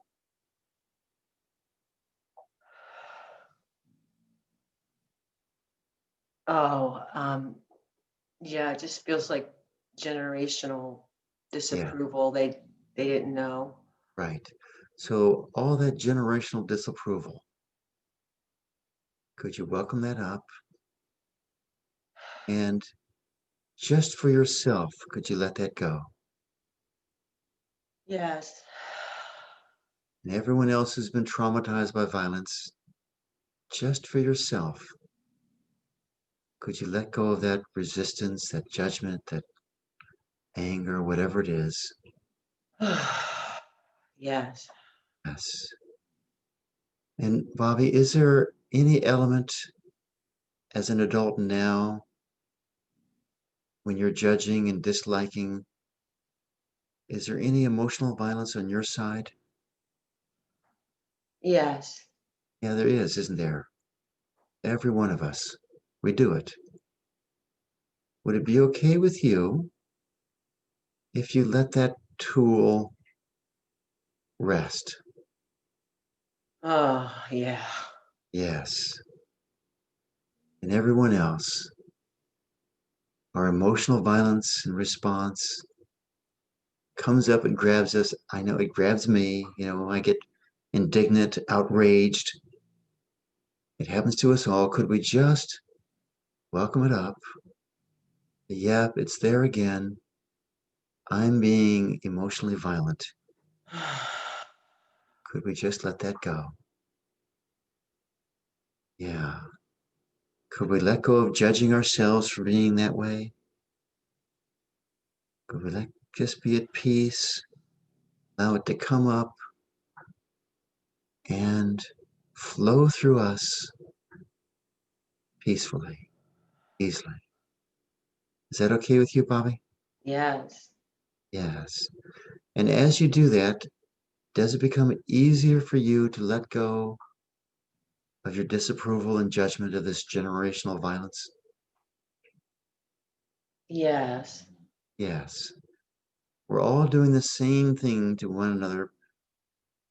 Oh, yeah, it just feels like generational Yeah, disapproval. They didn't know. right. So all that generational disapproval, could you welcome that up? And just for yourself, could you let that go? Yes. And everyone else who's been traumatized by violence, just for yourself, could you let go of that resistance, that judgment, that anger, whatever it is? Yes. Yes. And Bobby, is there any element as an adult now when you're judging and disliking? Is there any emotional violence on your side? Yes. Yeah, there is, isn't there? Every one of us. We do it. Would it be okay with you if you let that tool rest? Oh, yeah. Yes. And everyone else, our emotional violence and response comes up and grabs us. I know it grabs me. I get indignant, outraged. It happens to us all. Could we just welcome it up? Yep, it's there again. I'm being emotionally violent. Could we just let that go? Yeah. Could we let go of judging ourselves for being that way? Could we just be at peace, allow it to come up and flow through us peacefully, easily? Is that okay with you, Bobby? Yes. Yes. And as you do that, does it become easier for you to let go of your disapproval and judgment of this generational violence? Yes. Yes. We're all doing the same thing to one another,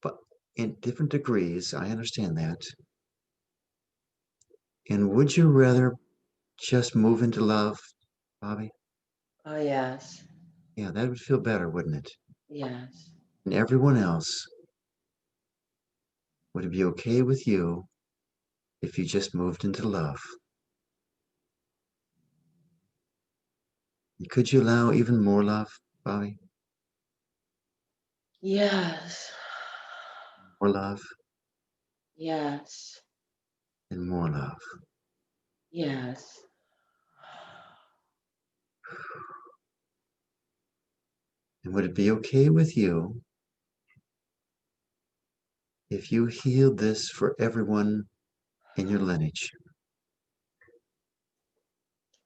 but in different degrees. I understand that. And would you rather just move into love, Bobby? Oh, yes. Yeah, that would feel better, wouldn't it? Yes. And everyone else, would it be okay with you if you just moved into love? And could you allow even more love, Bobby? Yes. More love Yes. and more love. Yes. And would it be okay with you if you healed this for everyone in your lineage?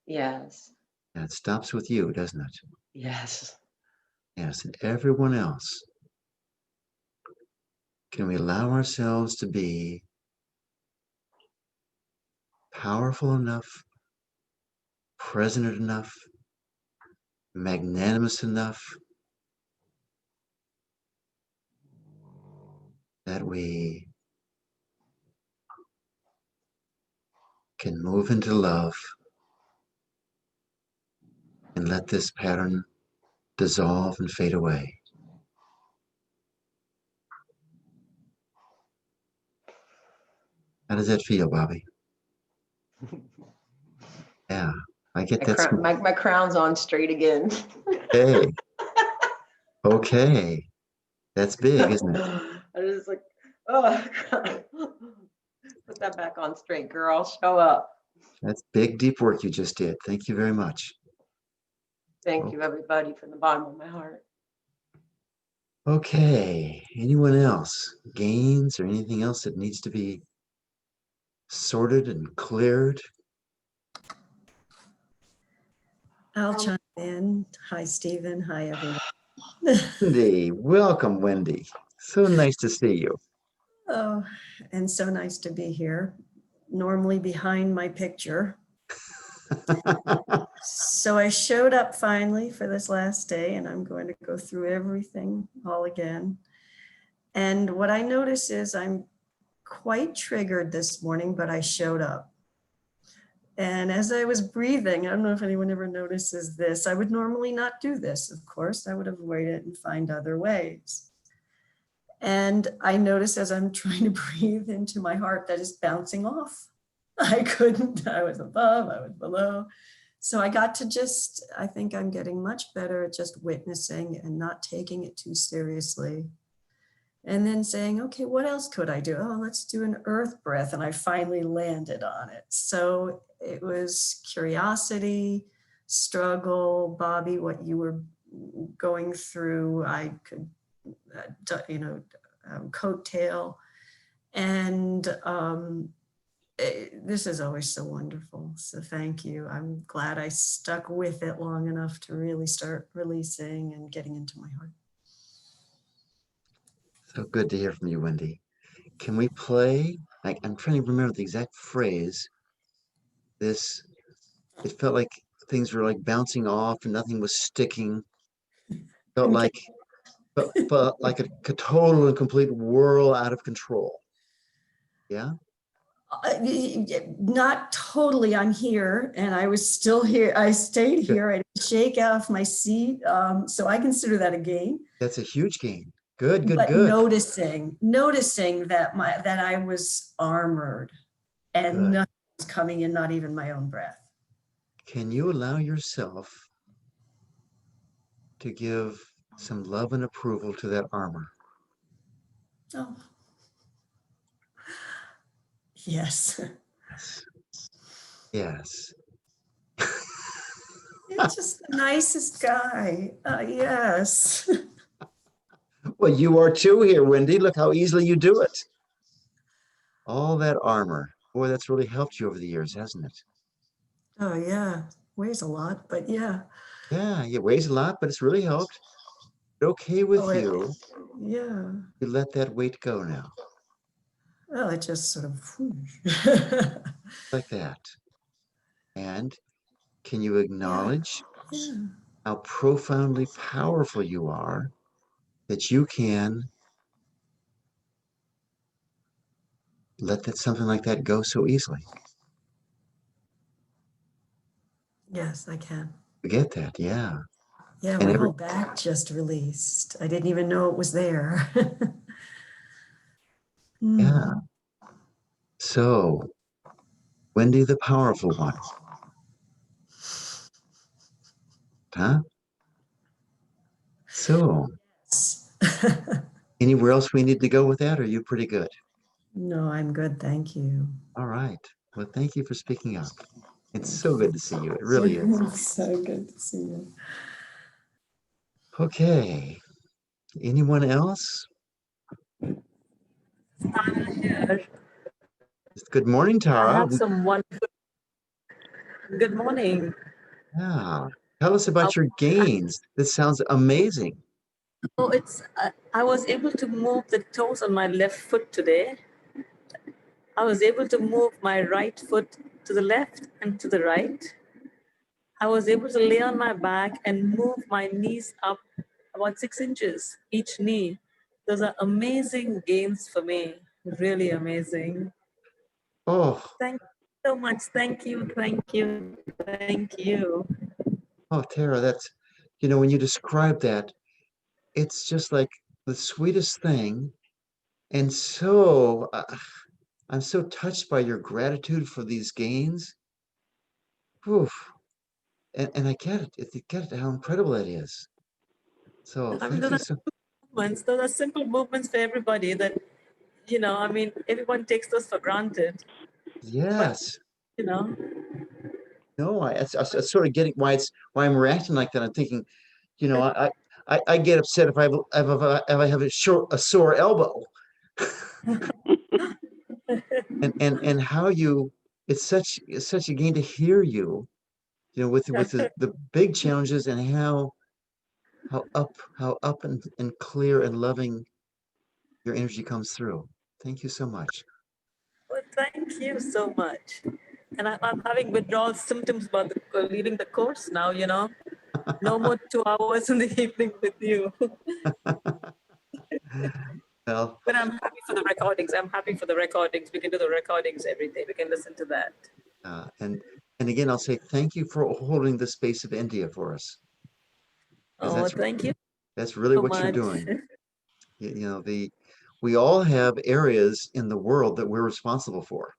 Yes. And it stops with you, doesn't it? Yes. Yes, and everyone else. Can we allow ourselves to be powerful enough, present enough, magnanimous enough that we can move into love and let this pattern dissolve and fade away? How does that feel, Bobby? Yeah, I get My, that. my crown's on straight again. Hey, okay. That's big, isn't it? I was like, oh, God. Put that back on straight, girl. Show up. That's big, deep work you just did. Thank you very much. Thank you, everybody, from the bottom of my heart. Okay. Anyone else? Gains or anything else that needs to be sorted and cleared? I'll chime in. Hi, Stephen. Hi, everyone. Wendy, welcome, Wendy. So nice to see you. Oh, and so nice to be here. Normally behind my picture. So I showed up finally for this last day, and I'm going to go through everything all again. And what I notice is I'm quite triggered this morning, but I showed up. And as I was breathing, I don't know if anyone ever notices this. I would normally not do this, of course. I would avoid it and find other ways. And I noticed as I'm trying to breathe into my heart that it's bouncing off. I couldn't, I was above, I was below. So I got to just, I think I'm getting much better at just witnessing and not taking it too seriously. And then saying, okay, what else could I do? Oh, let's do an earth breath. And I finally landed on it. So it was curiosity, struggle, Bobby, what you were going through. I could coattail. And this is always so wonderful. So thank you. I'm glad I stuck with it long enough to really start releasing and getting into my heart. So good to hear from you, Wendy. Can we play? I'm trying to remember the exact phrase. It felt like things were like bouncing off and nothing was sticking. Felt Okay. like, but like a total and complete whirl out of control. Yeah. Not totally. I'm here, and I was still here. I stayed Good. here. I didn't shake off my seat, so I consider that a gain. That's a huge gain. Good, good, But good. noticing that I was armored, and Good. nothing was coming in, not even my own breath. Can you allow yourself to give some love and approval to that armor? Oh, yes. Yes. Yes. You're just the nicest guy. Yes. Well, you are too here, Wendy. Look how easily you do it. All that armor. Boy, that's really helped you over the years, hasn't it? Oh, yeah. Weighs a lot, but yeah. Yeah, it weighs a lot, but it's really helped. Okay with Oh, you. yeah. You let that weight go now, Well, it just sort of. like that. And can you acknowledge Yeah. how profoundly powerful you are that you can let that something like that go so easily? Yes, I can. You get that, yeah. Yeah, And my whole back just released. I didn't even know it was there. yeah. So, Wendy, the powerful one, huh? So, anywhere else we need to go with that? Or are you pretty good? No, I'm good. Thank you. All right. Well, thank you for speaking up. It's Thank so good to see you. It really is. So good to see you. Okay. Anyone else? Here. Good morning, I Tara. have some wonderful. Good morning. Yeah. Tell us about your gains. This sounds amazing. Oh, I was able to move the toes on my left foot today. I was able to move my right foot to the left and to the right. I was able to lay on my back and move my knees up about 6 inches each knee. Those are amazing gains for me. Really amazing. Oh, Thank you so much. Thank you. Thank you. Thank you. oh, Tara, when you describe that, it's just like the sweetest thing. And so I'm so touched by your gratitude for these gains. Oof. And I get it. I get it, how incredible that is. So I mean, thank you so. those are simple movements for everybody that, I mean, everyone takes those for granted. But, Yes. you know, No, it's sort of getting why I'm reacting like that. I'm thinking, I get upset if I have a sore elbow, and how it's such a gain to hear you, with the big challenges and how up and clear and loving your energy comes through. Thank you so much. well, thank you so much. And I'm having withdrawal symptoms about leaving the course now, No more 2 hours in the evening with you. Well, But I'm happy for the recordings. I'm happy for the recordings. We can do the recordings every day. We can listen to that. and again, I'll say thank you for holding the space of India for us, because Oh, thank you that's really so what you're much. doing. We all have areas in the world that we're responsible for,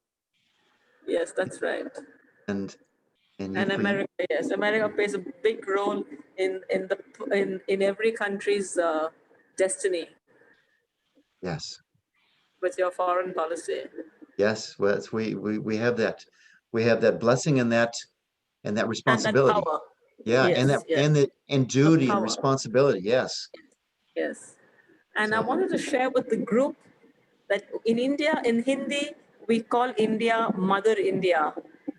Yes, that's right. and And America, yes, America plays a big role in every country's destiny yes, with your foreign policy. yes. Well, we have that blessing and that And that responsibility. power. Yeah, and Yes, yes. and The duty and power. responsibility. Yes. Yes. And I So wanted to share with the group that in India, in Hindi, we call India Mother India,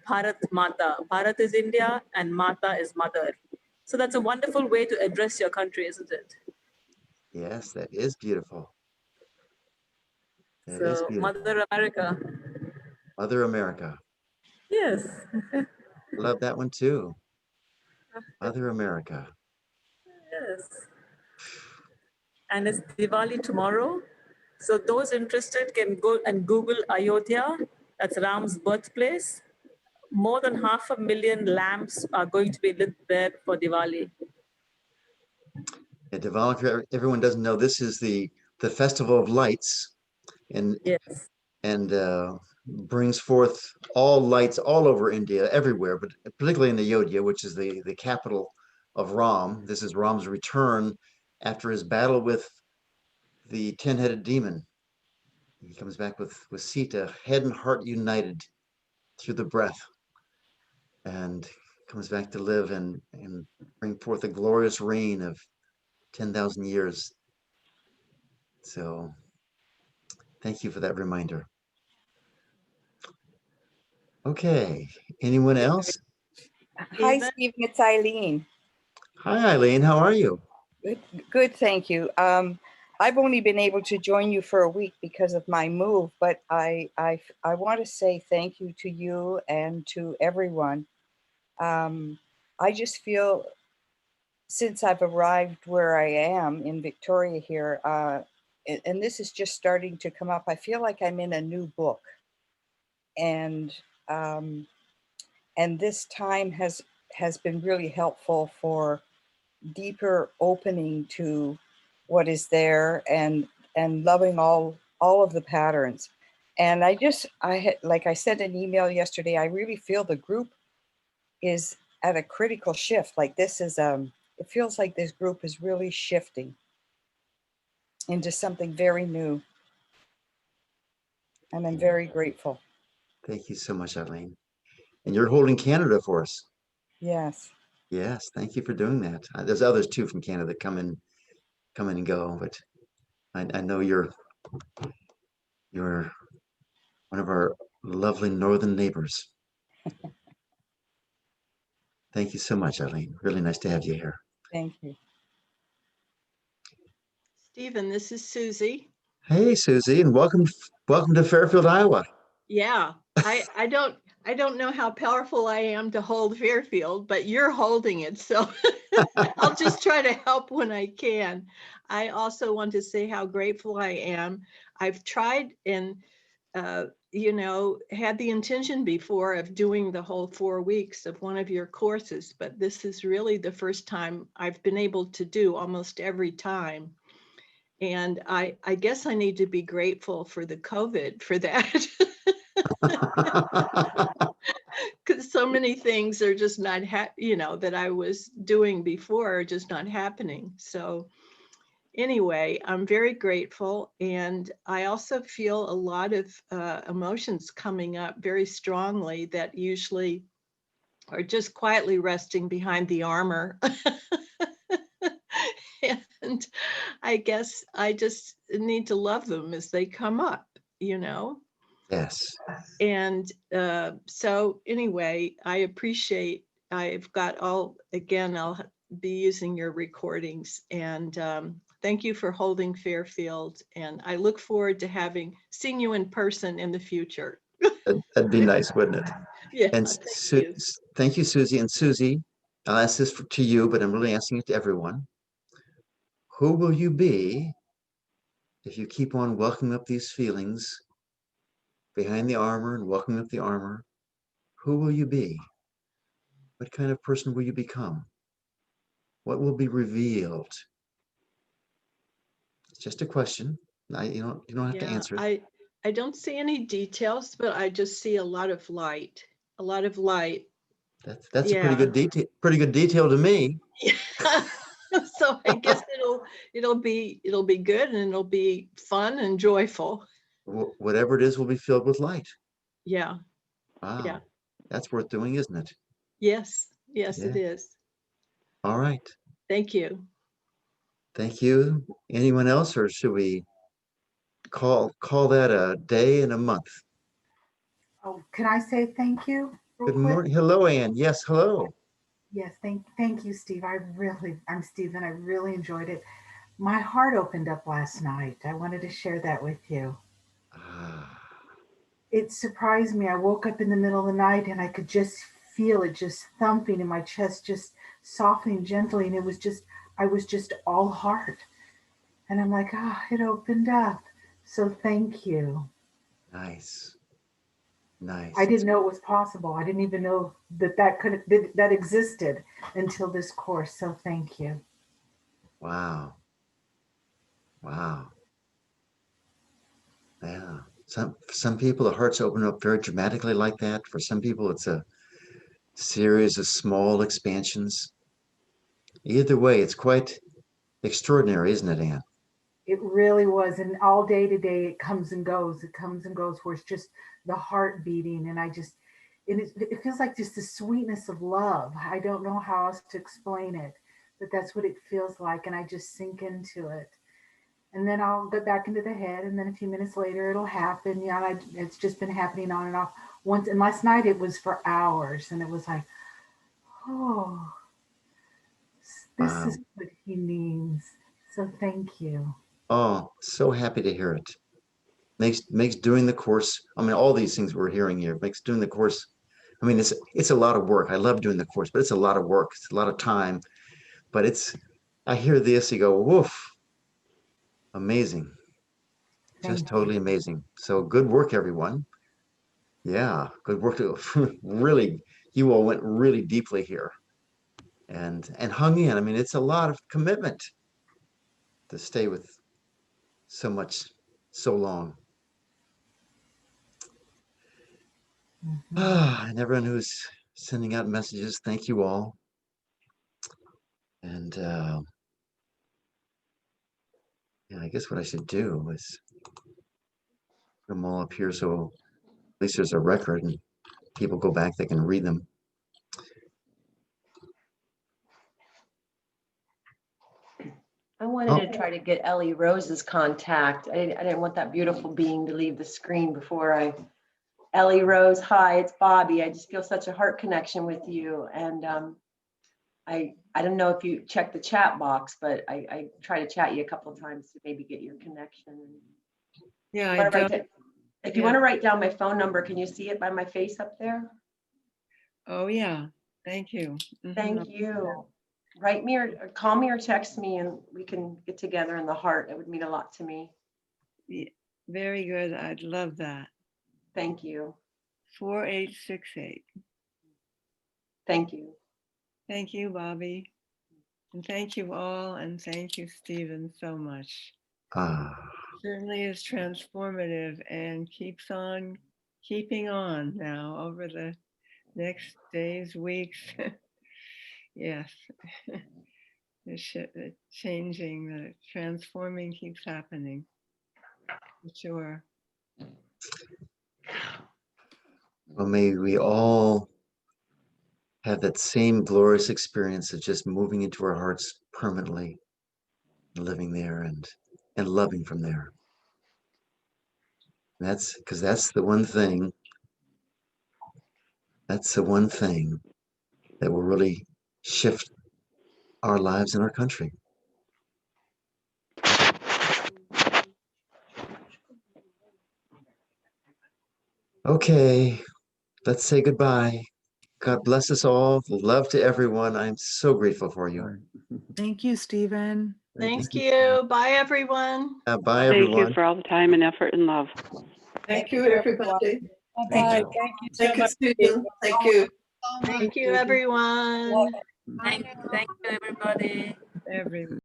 Bharat Mata. Bharat is India and Mata is mother. So that's a wonderful way to address your country, isn't it? Yes, that is beautiful. That is So beautiful. Mother America. Mother America. Yes. Love that one too. Mother America. Yes. And it's Diwali tomorrow. So those interested can go and Google Ayodhya. That's Ram's birthplace. More than 500,000 lamps are going to be lit there for Diwali. At Diwali, everyone doesn't know this is the festival of lights, and Yes. brings forth all lights all over India, everywhere, but particularly in Ayodhya, which is the capital of Ram. This is Ram's return after his battle with the 10-headed demon. He comes back with Sita, head and heart united through the breath, and comes back to live and bring forth a glorious reign of 10,000 years. So thank you for that reminder. Okay, anyone else? Hi, Stephen? Stephen. It's Eileen. Hi, Eileen. How are you? Good, thank you. I've only been able to join you for a week because of my move, but I want to say thank you to you and to everyone. I just feel since I've arrived where I am in Victoria here, and this is just starting to come up, I feel like I'm in a new book, and um, and this time has been really helpful for deeper opening to what is there and loving all of the patterns. And I had, like I sent an email yesterday, I really feel the group is at a critical shift. Like this is it feels like this group is really shifting into something very new, and I'm very grateful. Thank you so much, Eileen. And you're holding Canada for us. Yes. Yes, thank you for doing that. There's others too from Canada that come in and go, but I know you're one of our lovely northern neighbors. Thank you so much, Eileen. Really nice to have you here. Thank you. Stephen, this is Susie. Hey, Susie, and welcome to Fairfield, Iowa. Yeah, I don't know how powerful I am to hold Fairfield, but you're holding it, so I'll just try to help when I can. I also want to say how grateful I am. I've tried and had the intention before of doing the whole 4 weeks of one of your courses, but this is really the first time I've been able to do almost every time. And I guess I need to be grateful for the COVID for that. Because so many things are just not, that I was doing before are just not happening. So anyway, I'm very grateful. And I also feel a lot of emotions coming up very strongly that usually are just quietly resting behind the armor. And I guess I just need to love them as they come up, Yes. And so anyway, I appreciate, I've got I'll be using your recordings, and thank you for holding Fairfield. And I look forward to seeing you in person in the future. That'd be nice, wouldn't it? Yeah, And thank you. thank you, Susie. And Susie, I'll ask this to you, but I'm really asking it to everyone. Who will you be if you keep on welcoming up these feelings behind the armor and welcoming up the armor? Who will you be? What kind of person will you become? What will be revealed? It's just a question. You don't have to Yeah, answer it. I don't see any details, but I just see a lot of light, a lot of light. That's a Yeah. pretty good detail to me. So I guess it'll be good, and it'll be fun and joyful. Whatever it is will be filled with light. Yeah. Wow. Yeah. That's worth doing, isn't it? Yes, Yeah. it is. All right. Thank you. Thank you. Anyone else, or should we call that a day and a month? Oh, can I say thank you real Good quick? morning. Hello, Ann. Yes, hello. Yes, thank you, Steve. I'm Steve, and I really enjoyed it. My heart opened up last night. I wanted to share that with you. Ah, It surprised me. I woke up in the middle of the night and I could just feel it just thumping in my chest, just softening gently. And I was just all heart. And I'm like, it opened up. So thank you. nice. I Nice. didn't know it was possible. I didn't even know that existed until this course. So thank you. Wow. Wow. Yeah. For some people, the hearts open up very dramatically like that. For some people, it's a series of small expansions. Either way, it's quite extraordinary, isn't it, Anne? It really was. And all day to day, it comes and goes. It comes and goes where it's just the heart beating. And it feels like just the sweetness of love. I don't know how else to explain it, but that's what it feels like. And I just sink into it. And then I'll get back into the head. And then a few minutes later, it'll happen. Yeah, it's just been happening on and off. Once, and last night it was for hours. And it was like, oh, this Wow. is what he means. So thank you. Oh, so happy to hear it. Makes doing the course. I mean, all these things we're hearing here makes doing the course. I mean, it's a lot of work. I love doing the course, but it's a lot of work. It's a lot of time. But I hear this, you go, woof, amazing, just Thank you. totally amazing. So good work, everyone. Yeah, good work. Really, you all went really deeply here and hung in. I mean, it's a lot of commitment to stay with so much so long. Mhm. Ah, and everyone who's sending out messages, thank you all. And yeah, I guess what I should do is put them all up here so at least there's a record and people go back, they can read them. I wanted Oh, to try to get Ellie Rose's contact. I didn't want that beautiful being to leave the screen before Ellie Rose, hi, it's Bobby. I just feel such a heart connection with you. And I don't know if you checked the chat box, but I try to chat you a couple of times to maybe get your connection. Yeah, If I you wanna write don't. down- If you want to write down my phone number, can you see it by my face up there? Oh, yeah. Thank you. Thank you. Write me or call me or text me and we can get together in the heart. It would mean a lot to me. Very good. I'd love that. Thank you. 4868. Thank you. Thank you, Bobby. And thank you all. And thank you, Stephen, so much. ah, Certainly is transformative and keeps on keeping on now over the next days, weeks. Yes. The changing, the transforming keeps happening. For sure. well, may we all have that same glorious experience of just moving into our hearts permanently, living there and loving from there. That's because that's the one thing. That's the one thing that will really shift our lives and our country. Okay, let's say goodbye. God bless us all. Love to everyone. I'm so grateful for you. Thank you, Stephen. Thank you. Bye, everyone. Bye, Thank you everyone. for all the time and effort and love. Thank you, everybody. Thank you. Thank you so much. Stephen. Thank you. Thank you, everyone. Thank you, everybody. Every